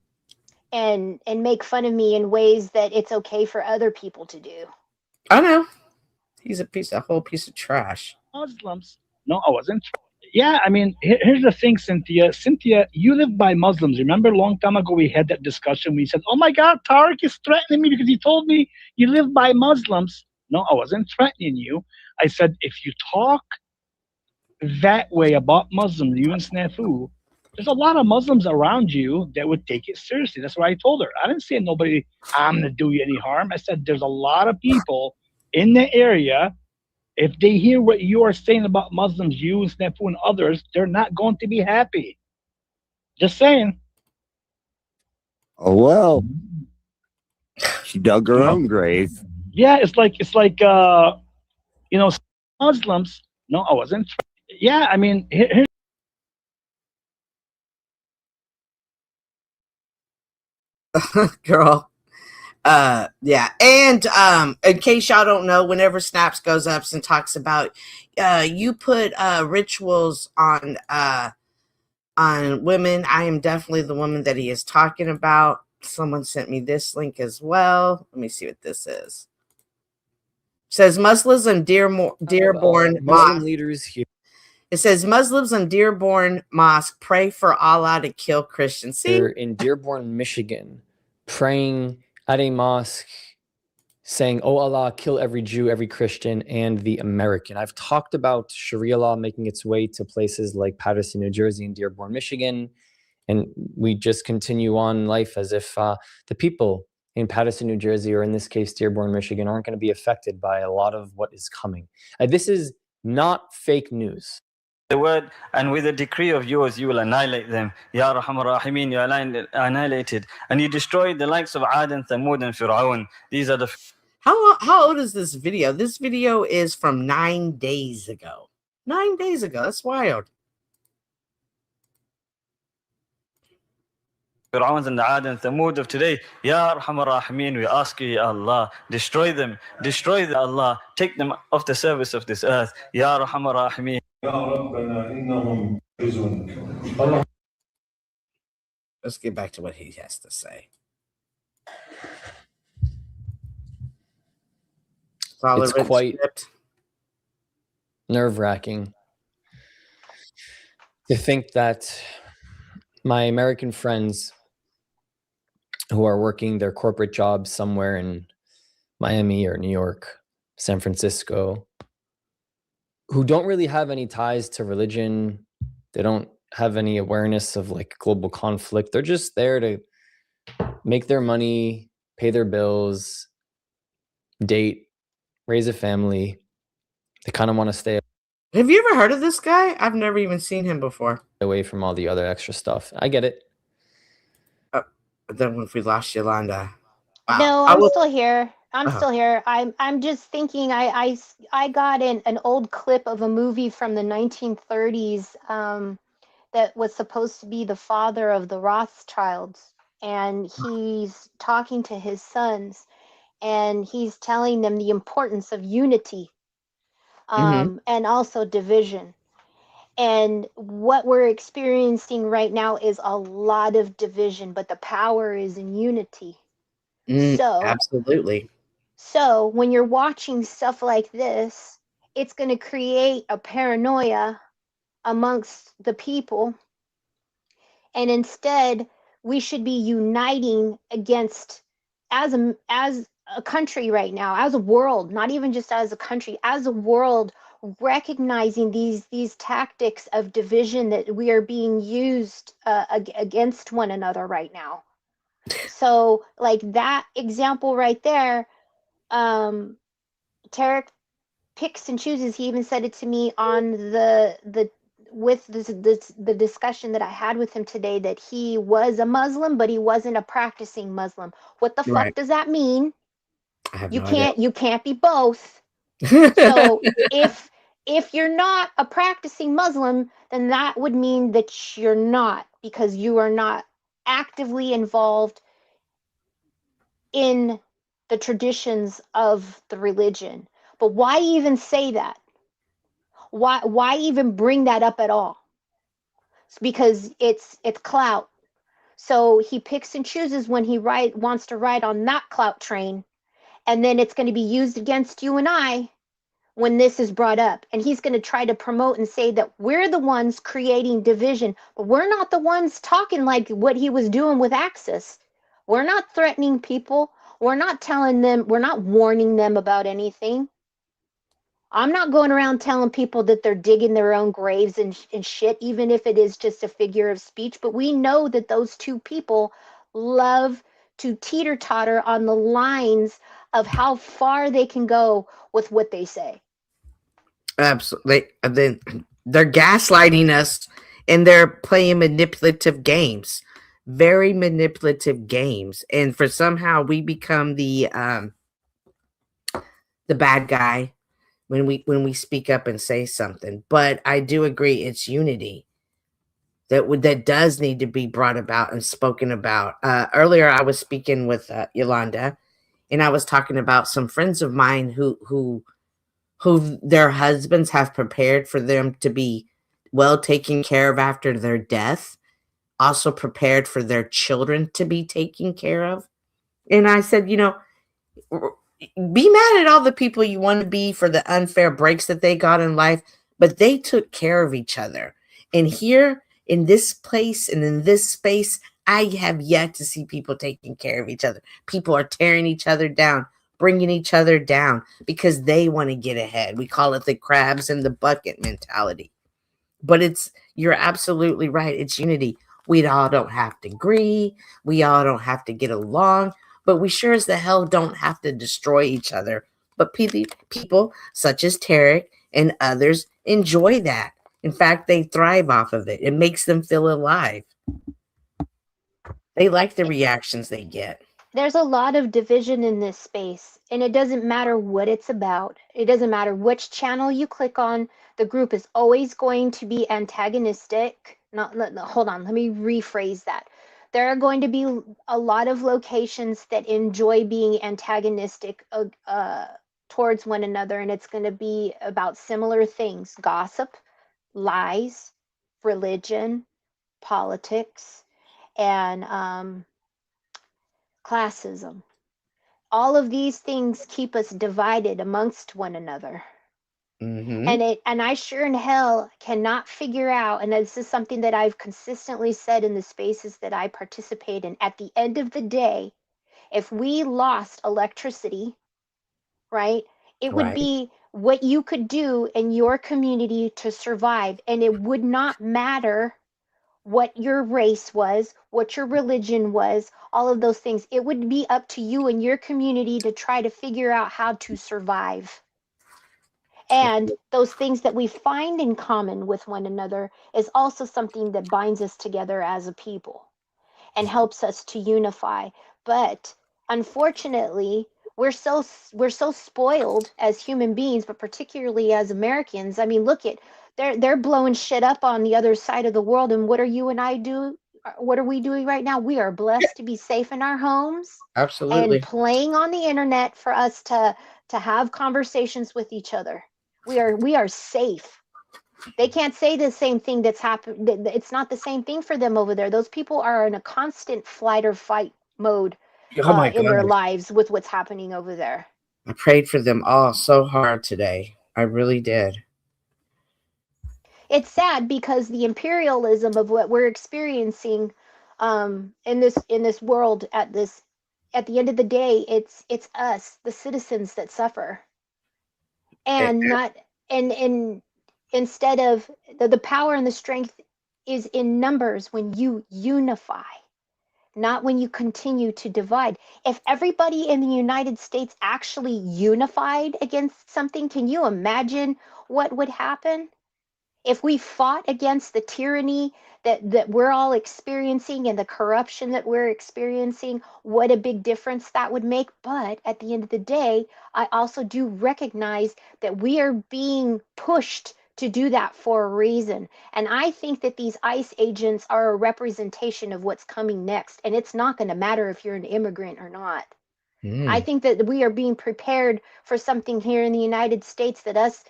make fun of me in ways that it's okay for other people to do. I know. He's a whole piece of trash. Muslims. No, I wasn't. Yeah, I mean, here's the thing, Cynthia. Cynthia, you live by Muslims. Remember a long time ago we had that discussion. We said, oh my God, Tarek is threatening me because he told me you live by Muslims. No, I wasn't threatening you. I said, if you talk that way about Muslims, you and Snafu, there's a lot of Muslims around you that would take it seriously. That's what I told her. I didn't say nobody, I'm going to do you any harm. I said, there's a lot of people in the area. If they hear what you are saying about Muslims, you and Snafu and others, they're not going to be happy. Just saying. Oh, well. She dug her own grave. Yeah, it's like you know, Muslims. No, I wasn't. Yeah, I mean, here's girl. Yeah, and in case y'all don't know, whenever Snaps goes up and talks about you put rituals on women, I am definitely the woman that he is talking about. Someone sent me this link as well. Let me see what this is. It says Muslims on Dearborn Mosque. Leaders here. It says Muslims on Dearborn Mosque pray for Allah to kill Christians. See? They're in Dearborn, Michigan, praying at a mosque saying, "Oh Allah, kill every Jew, every Christian, and the American." I've talked about Sharia law making its way to places like Paterson, New Jersey, and Dearborn, Michigan, and we just continue on life as if the people in Paterson, New Jersey, or in this case, Dearborn, Michigan, aren't going to be affected by a lot of what is coming. This is not fake news. The word, and with a decree of yours, you will annihilate them. Ya Rahman Rahimin, you annihilated, and you destroyed the likes of Ad and Thamud and Fir'aun. These are the. How old is this video? This video is from 9 days ago. 9 days ago. That's wild. Fir'auns and the Ad and Thamud of today. Ya Rahman Rahimin, we ask you, Ya Allah, destroy them. Destroy them, Allah. Take them off the service of this earth. Ya Rahman Rahimin. Let's get back to what he has to say. It's quite nerve-wracking to think that my American friends who are working their corporate jobs somewhere in Miami or New York, San Francisco, who don't really have any ties to religion, they don't have any awareness of like global conflict. They're just there to make their money, pay their bills, date, raise a family. They kind of want to stay. Have you ever heard of this guy? I've never even seen him before. Away from all the other extra stuff. I get it. Then if we lost Yolanda. Wow. No, I'm still here. I'm still here. I'm just thinking. I got an old clip of a movie from the 1930s that was supposed to be the father of the Rothschilds, and he's talking to his sons, and he's telling them the importance of unity, and also division. And what we're experiencing right now is a lot of division, but the power is in unity. So absolutely. So when you're watching stuff like this, it's going to create a paranoia amongst the people. And instead, we should be uniting against, as a country right now, as a world, not even just as a country, as a world, recognizing these tactics of division that we are being used against one another right now. So like that example right there, Tarek picks and chooses. He even said it to me on the discussion that I had with him today, that he was a Muslim, but he wasn't a practicing Muslim. What the fuck does that mean? You can't be both. So if you're not a practicing Muslim, then that would mean that you're not, because you are not actively involved in the traditions of the religion. But why even say that? Why even bring that up at all? It's because it's clout. So he picks and chooses when he wants to ride on that clout train, and then it's going to be used against you and I when this is brought up. And he's going to try to promote and say that we're the ones creating division, but we're not the ones talking like what he was doing with Axis. We're not threatening people. We're not telling them, we're not warning them about anything. I'm not going around telling people that they're digging their own graves and shit, even if it is just a figure of speech. But we know that those two people love to teeter-totter on the lines of how far they can go with what they say. Absolutely. They're gaslighting us, and they're playing manipulative games. Very manipulative games. And for somehow we become the bad guy when we speak up and say something. But I do agree, it's unity that does need to be brought about and spoken about. Earlier I was speaking with Yolanda, and I was talking about some friends of mine who their husbands have prepared for them to be well taken care of after their death, also prepared for their children to be taken care of. And I said, be mad at all the people you want to be for the unfair breaks that they got in life, but they took care of each other. And here in this place and in this space, I have yet to see people taking care of each other. People are tearing each other down, bringing each other down because they want to get ahead. We call it the crabs in the bucket mentality. But you're absolutely right. It's unity. We all don't have to agree. We all don't have to get along, but we sure as the hell don't have to destroy each other. But people such as Tarek and others enjoy that. In fact, they thrive off of it. It makes them feel alive. They like the reactions they get. There's a lot of division in this space, and it doesn't matter what it's about. It doesn't matter which channel you click on. The group is always going to be antagonistic. Hold on, let me rephrase that. There are going to be a lot of locations that enjoy being antagonistic towards one another, and it's going to be about similar things: gossip, lies, religion, politics, and classism. All of these things keep us divided amongst one another. Mm-hmm. And I sure in hell cannot figure out, and this is something that I've consistently said in the spaces that I participate in, at the end of the day, if we lost electricity, right, it would be what you could do in your community to survive, and it would not matter what your race was, what your religion was, all of those things. It would be up to you and your community to try to figure out how to survive. And those things that we find in common with one another is also something that binds us together as a people and helps us to unify. But unfortunately, we're so spoiled as human beings, but particularly as Americans. I mean, look at, they're blowing shit up on the other side of the world, and what are you and I do? What are we doing right now? We are blessed to be safe in our homes. Absolutely. And playing on the internet for us to have conversations with each other. We are safe. They can't say the same thing that's happened. It's not the same thing for them over there. Those people are in a constant flight or fight mode in their lives with what's happening over there. I prayed for them all so hard today. I really did. It's sad because the imperialism of what we're experiencing in this world at the end of the day, it's us, the citizens, that suffer. And instead of the power and the strength is in numbers when you unify, not when you continue to divide. If everybody in the United States actually unified against something, can you imagine what would happen? If we fought against the tyranny that we're all experiencing and the corruption that we're experiencing, what a big difference that would make. But at the end of the day, I also do recognize that we are being pushed to do that for a reason. And I think that these ICE agents are a representation of what's coming next. And it's not going to matter if you're an immigrant or not. I think that we are being prepared for something here in the United States that us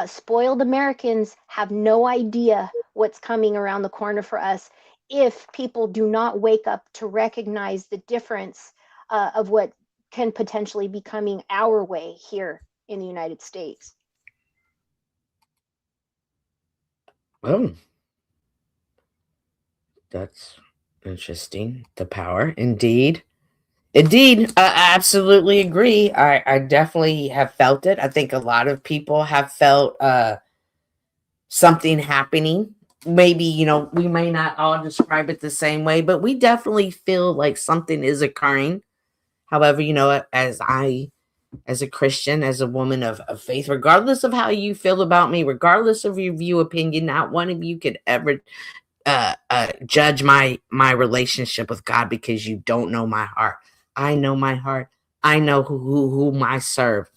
spoiled Americans have no idea what's coming around the corner for us if people do not wake up to recognize the difference of what can potentially be coming our way here in the United States. Oh, that's interesting. The power, indeed. Indeed, I absolutely agree. I definitely have felt it. I think a lot of people have felt something happening. Maybe, we may not all describe it the same way, but we definitely feel like something is occurring. However, as a Christian, as a woman of faith, regardless of how you feel about me, regardless of your view, opinion, not one of you could ever judge my relationship with God because you don't know my heart. I know my heart. I know whom I serve.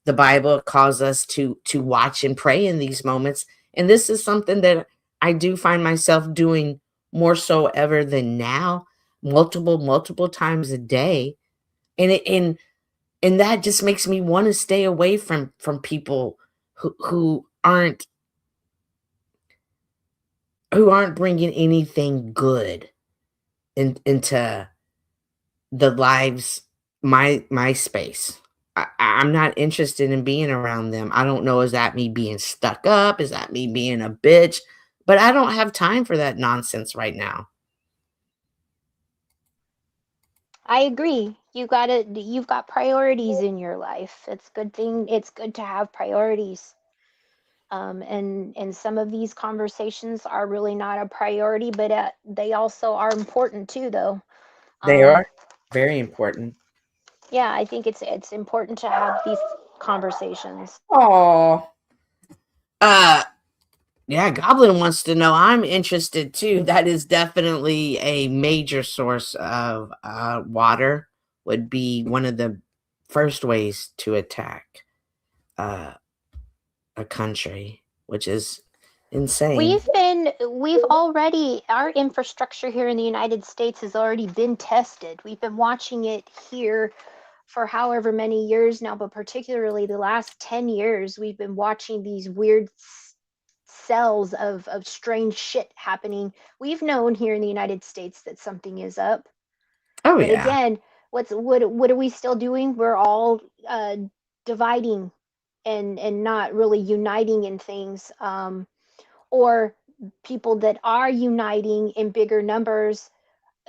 The Bible calls us to watch and pray in these moments. And this is something that I do find myself doing more so ever than now, multiple times a day. And that just makes me want to stay away from people who aren't bringing anything good into the lives, my space. I'm not interested in being around them. I don't know, is that me being stuck up? Is that me being a bitch? But I don't have time for that nonsense right now. I agree. you've got priorities in your life. It's good to have priorities. And some of these conversations are really not a priority, but they also are important too, though. They are very important. Yeah, I think it's important to have these conversations. Oh, yeah, Goblin wants to know. I'm interested too. That is definitely a major source of water. Would be one of the first ways to attack a country, which is insane. Our infrastructure here in the United States has already been tested. We've been watching it here for however many years now, but particularly the last 10 years, we've been watching these weird cells of strange shit happening. We've known here in the United States that something is up. Oh, but yeah. again, what are we still doing? We're all dividing and not really uniting in things. Or people that are uniting in bigger numbers,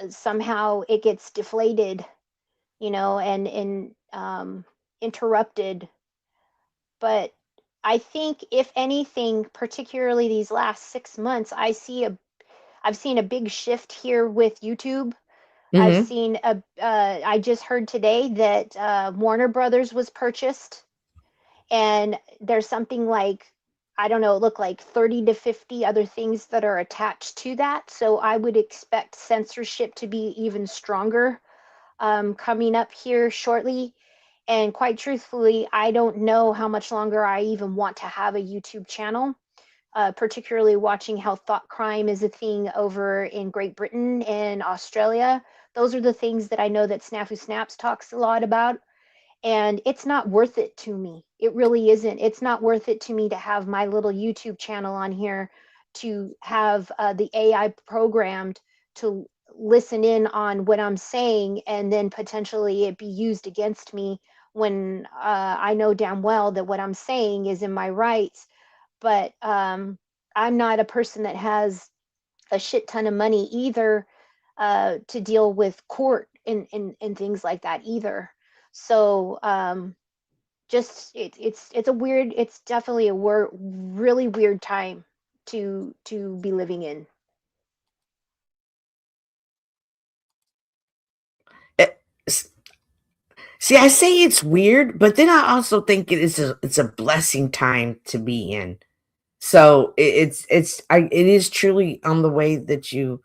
somehow it gets deflated, and interrupted. But I think, if anything, particularly these last 6 months, I've seen a big shift here with YouTube. I've Mhm. seen I just heard today that Warner Brothers was purchased, and there's something like, I don't know, look like 30 to 50 other things that are attached to that. So I would expect censorship to be even stronger coming up here shortly. And quite truthfully, I don't know how much longer I even want to have a YouTube channel, particularly watching how thought crime is a thing over in Great Britain and Australia. Those are the things that I know that Snafu Snaps talks a lot about. And it's not worth it to me. It really isn't. It's not worth it to me to have my little YouTube channel on here, to have the AI programmed to listen in on what I'm saying, and then potentially it be used against me when I know damn well that what I'm saying is in my rights. But I'm not a person that has a shit ton of money either to deal with court and things like that either. So just it's definitely a really weird time to be living in. See, I say it's weird, but then I also think it's a blessing time to be in. So it is truly on the way that you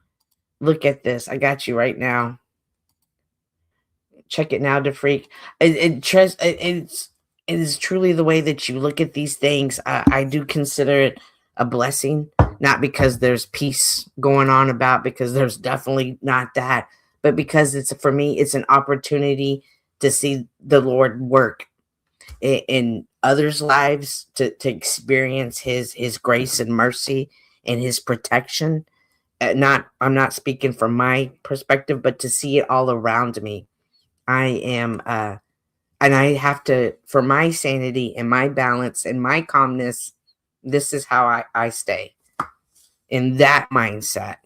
look at this. I got you right now. Check it now, DeFreak. It is truly the way that you look at these things. I do consider it a blessing, not because there's peace going on about, because there's definitely not that, but because for me, it's an opportunity to see the Lord work in others' lives, to experience his grace and mercy and his protection. I'm not speaking from my perspective, but to see it all around me. I am and I have to, for my sanity and my balance and my calmness, this is how I stay in that mindset.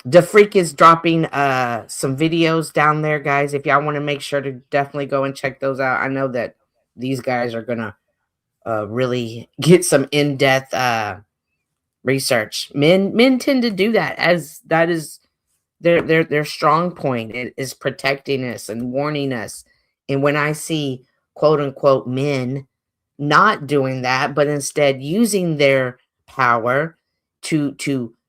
DeFreak is dropping some videos down there, guys. If y'all want to make sure to definitely go and check those out. I know that these guys are gonna really get some in-depth research. Men tend to do that, as that is their strong point. It is protecting us and warning us. And when I see quote unquote men not doing that, but instead using their power to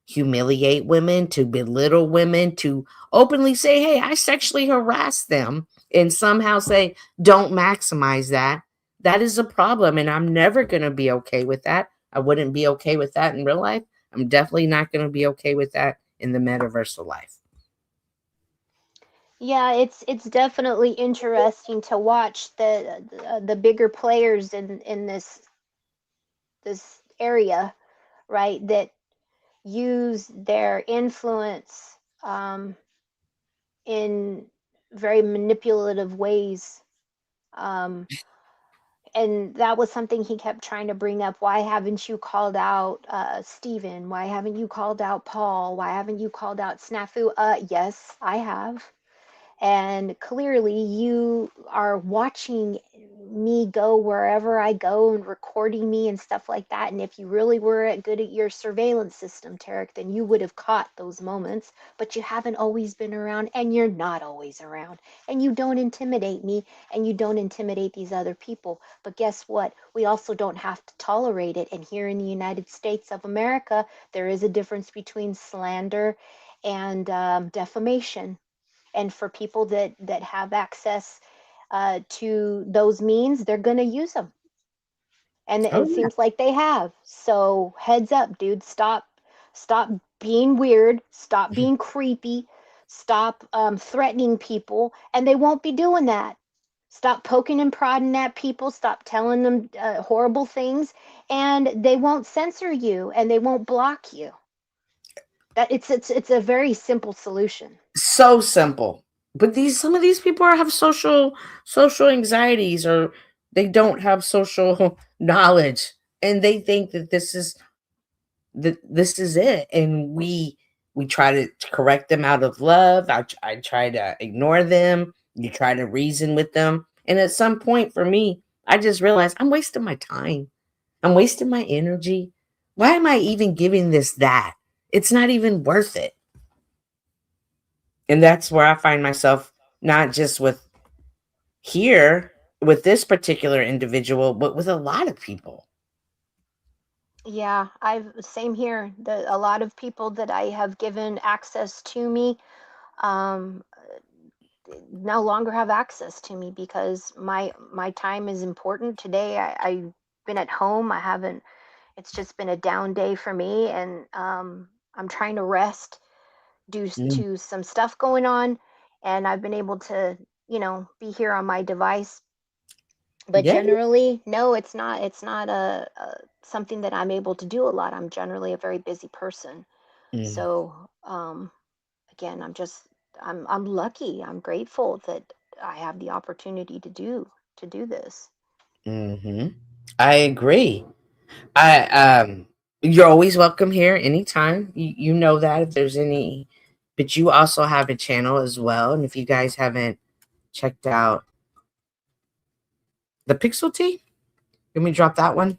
humiliate women, to belittle women, to openly say, hey, I sexually harassed them, and somehow say, don't maximize that. That is a problem, and I'm never going to be okay with that. I wouldn't be okay with that in real life. I'm definitely not going to be okay with that in the metaversal life. Yeah, it's definitely interesting to watch the bigger players in this area, right, that use their influence in very manipulative ways. And that was something he kept trying to bring up. Why haven't you called out Stephen? Why haven't you called out Paul? Why haven't you called out Snafu? Yes, I have. And clearly you are watching me go wherever I go and recording me and stuff like that. And if you really were good at your surveillance system, Tarek, then you would have caught those moments, but you haven't always been around, and you're not always around, and you don't intimidate me, and you don't intimidate these other people. But guess what? We also don't have to tolerate it. And here in the United States of America, there is a difference between slander and defamation. And for people that have access to those means, they're going to use them. And it seems like they have. So heads up, dude. Stop being weird. Stop being creepy. Stop threatening people. And they won't be doing that. Stop poking and prodding at people. Stop telling them horrible things. And they won't censor you, and they won't block you. That it's a very simple solution. So simple. But some of these people have social anxieties, or they don't have social knowledge, and they think that this is it. And we try to correct them out of love. I try to ignore them. You try to reason with them. And at some point for me, I just realized I'm wasting my time. I'm wasting my energy. Why am I even giving that? It's not even worth it. And that's where I find myself, not just with this particular individual, but with a lot of people. Yeah, same here. A lot of people that I have given access to me no longer have access to me because my time is important. Today I've been at home. It's just been a down day for me, and I'm trying to rest due to some stuff going on, and I've been able to, be here on my device. But generally, no, it's not a something that I'm able to do a lot. I'm generally a very busy person. So again, I'm lucky. I'm grateful that I have the opportunity to do this. I agree. You're always welcome here anytime. You know that if there's any, but you also have a channel as well. And if you guys haven't checked out the Pixel Tea, let me drop that one.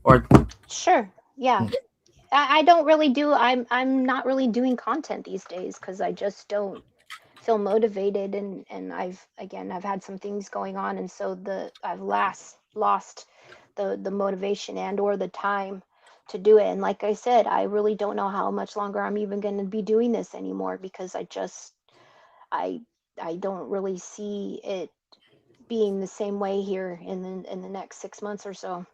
Or sure, yeah. I don't really do. I'm not really doing content these days because I just don't feel motivated, and I've had some things going on, and so I've lost the motivation and or the time to do it. And like I said, I really don't know how much longer I'm even going to be doing this anymore, because I don't really see it being the same way here in the next 6 months or so.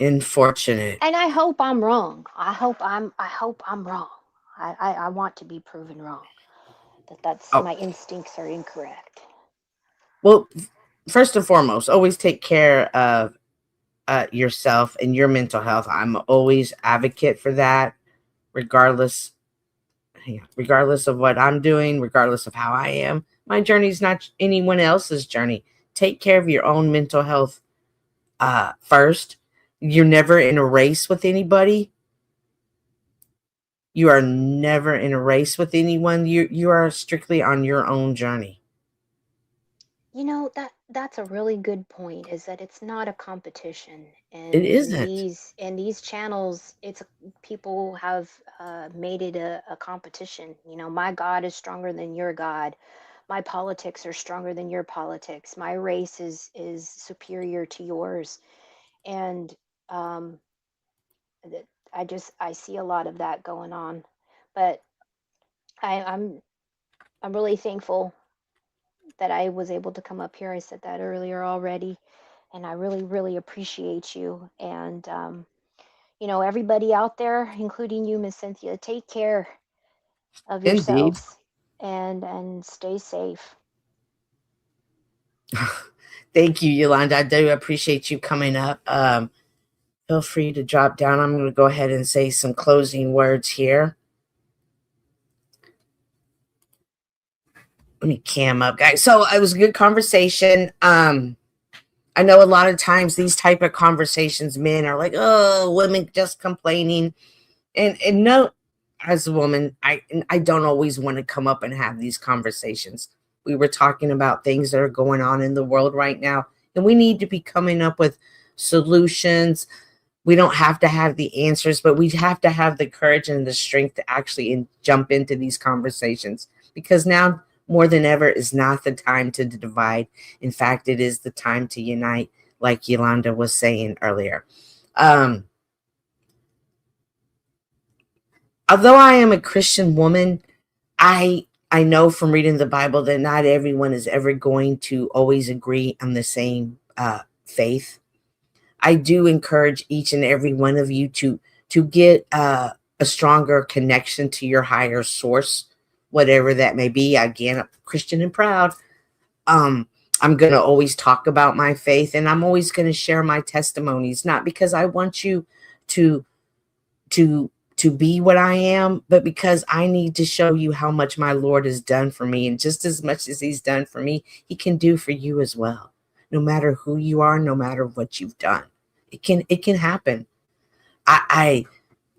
Unfortunate. And I hope I'm wrong. I hope I'm wrong. I want to be proven wrong. That's my instincts are incorrect. Well, first and foremost, always take care of yourself and your mental health. I'm always advocate for that, regardless of what I'm doing, regardless of how I am. My journey is not anyone else's journey. Take care of your own mental health first. You're never in a race with anybody. You are never in a race with anyone. You are strictly on your own journey. That's a really good point, is that it's not a competition. And it isn't. In these channels, people have made it a competition. My God is stronger than your God. My politics are stronger than your politics. My race is superior to yours. And I see a lot of that going on. But I'm really thankful that I was able to come up here. I said that earlier already, and I really, really appreciate you. And everybody out there, including you, Miss Cynthia, take care of yourselves and stay safe. Thank you, Yolanda. I do appreciate you coming up. Feel free to drop down. I'm going to go ahead and say some closing words here. Let me cam up, guys. So it was a good conversation. I know a lot of times these type of conversations, men are like, oh, women just complaining. And no, as a woman, I don't always want to come up and have these conversations. We were talking about things that are going on in the world right now, and we need to be coming up with solutions. We don't have to have the answers, but we have to have the courage and the strength to actually jump into these conversations, because now more than ever is not the time to divide. In fact, it is the time to unite, like Yolanda was saying earlier. Although I am a Christian woman, I know from reading the Bible that not everyone is ever going to always agree on the same faith. I do encourage each and every one of you to get a stronger connection to your higher source, whatever that may be. Again, I'm Christian and proud. I'm going to always talk about my faith, and I'm always going to share my testimonies, not because I want you to be what I am, but because I need to show you how much my Lord has done for me. And just as much as he's done for me, he can do for you as well. No matter who you are, no matter what you've done, it can happen. I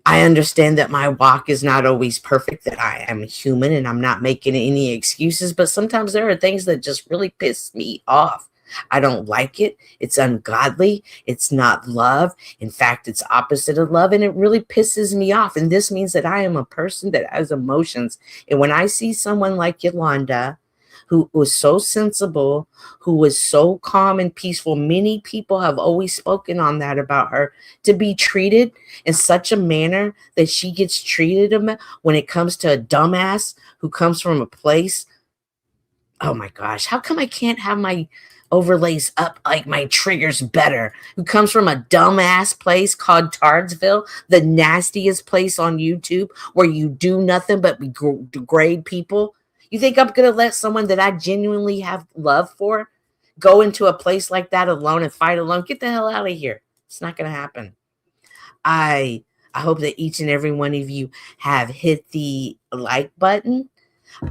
understand that my walk is not always perfect, that I am human and I'm not making any excuses, but sometimes there are things that just really piss me off. I don't like it. It's ungodly. It's not love. In fact, it's opposite of love, and it really pisses me off. And this means that I am a person that has emotions. And when I see someone like Yolanda, who was so sensible, who was so calm and peaceful, many people have always spoken on that about her, to be treated in such a manner that she gets treated when it comes to a dumbass who comes from a place. Oh my gosh, how come I can't have my overlays up like my triggers better? Who comes from a dumbass place called Tardsville, the nastiest place on YouTube where you do nothing but degrade people. You think I'm going to let someone that I genuinely have love for go into a place like that alone and fight alone? Get the hell out of here. It's not going to happen. I hope that each and every one of you have hit the like button.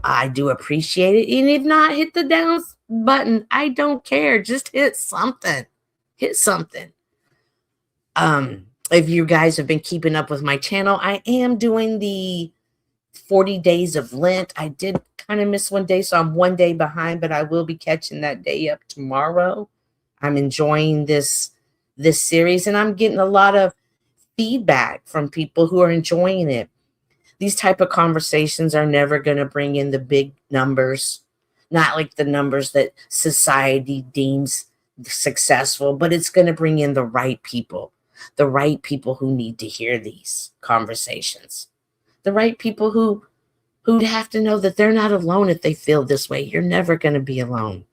I do appreciate it. And if not, hit the down button. I don't care. Just hit something. Hit something. If you guys have been keeping up with my channel, I am doing the 40 days of Lent. I did kind of miss one day, so I'm one day behind, but I will be catching that day up tomorrow. I'm enjoying this series, and I'm getting a lot of feedback from people who are enjoying it. These type of conversations are never going to bring in the big numbers, not like the numbers that society deems successful, but it's going to bring in the right people who need to hear these conversations, the right people who'd have to know that they're not alone if they feel this way. You're never going to be alone.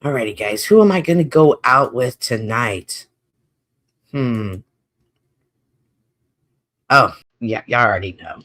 Alrighty, guys, who am I going to go out with tonight? Oh, yeah, y'all already know.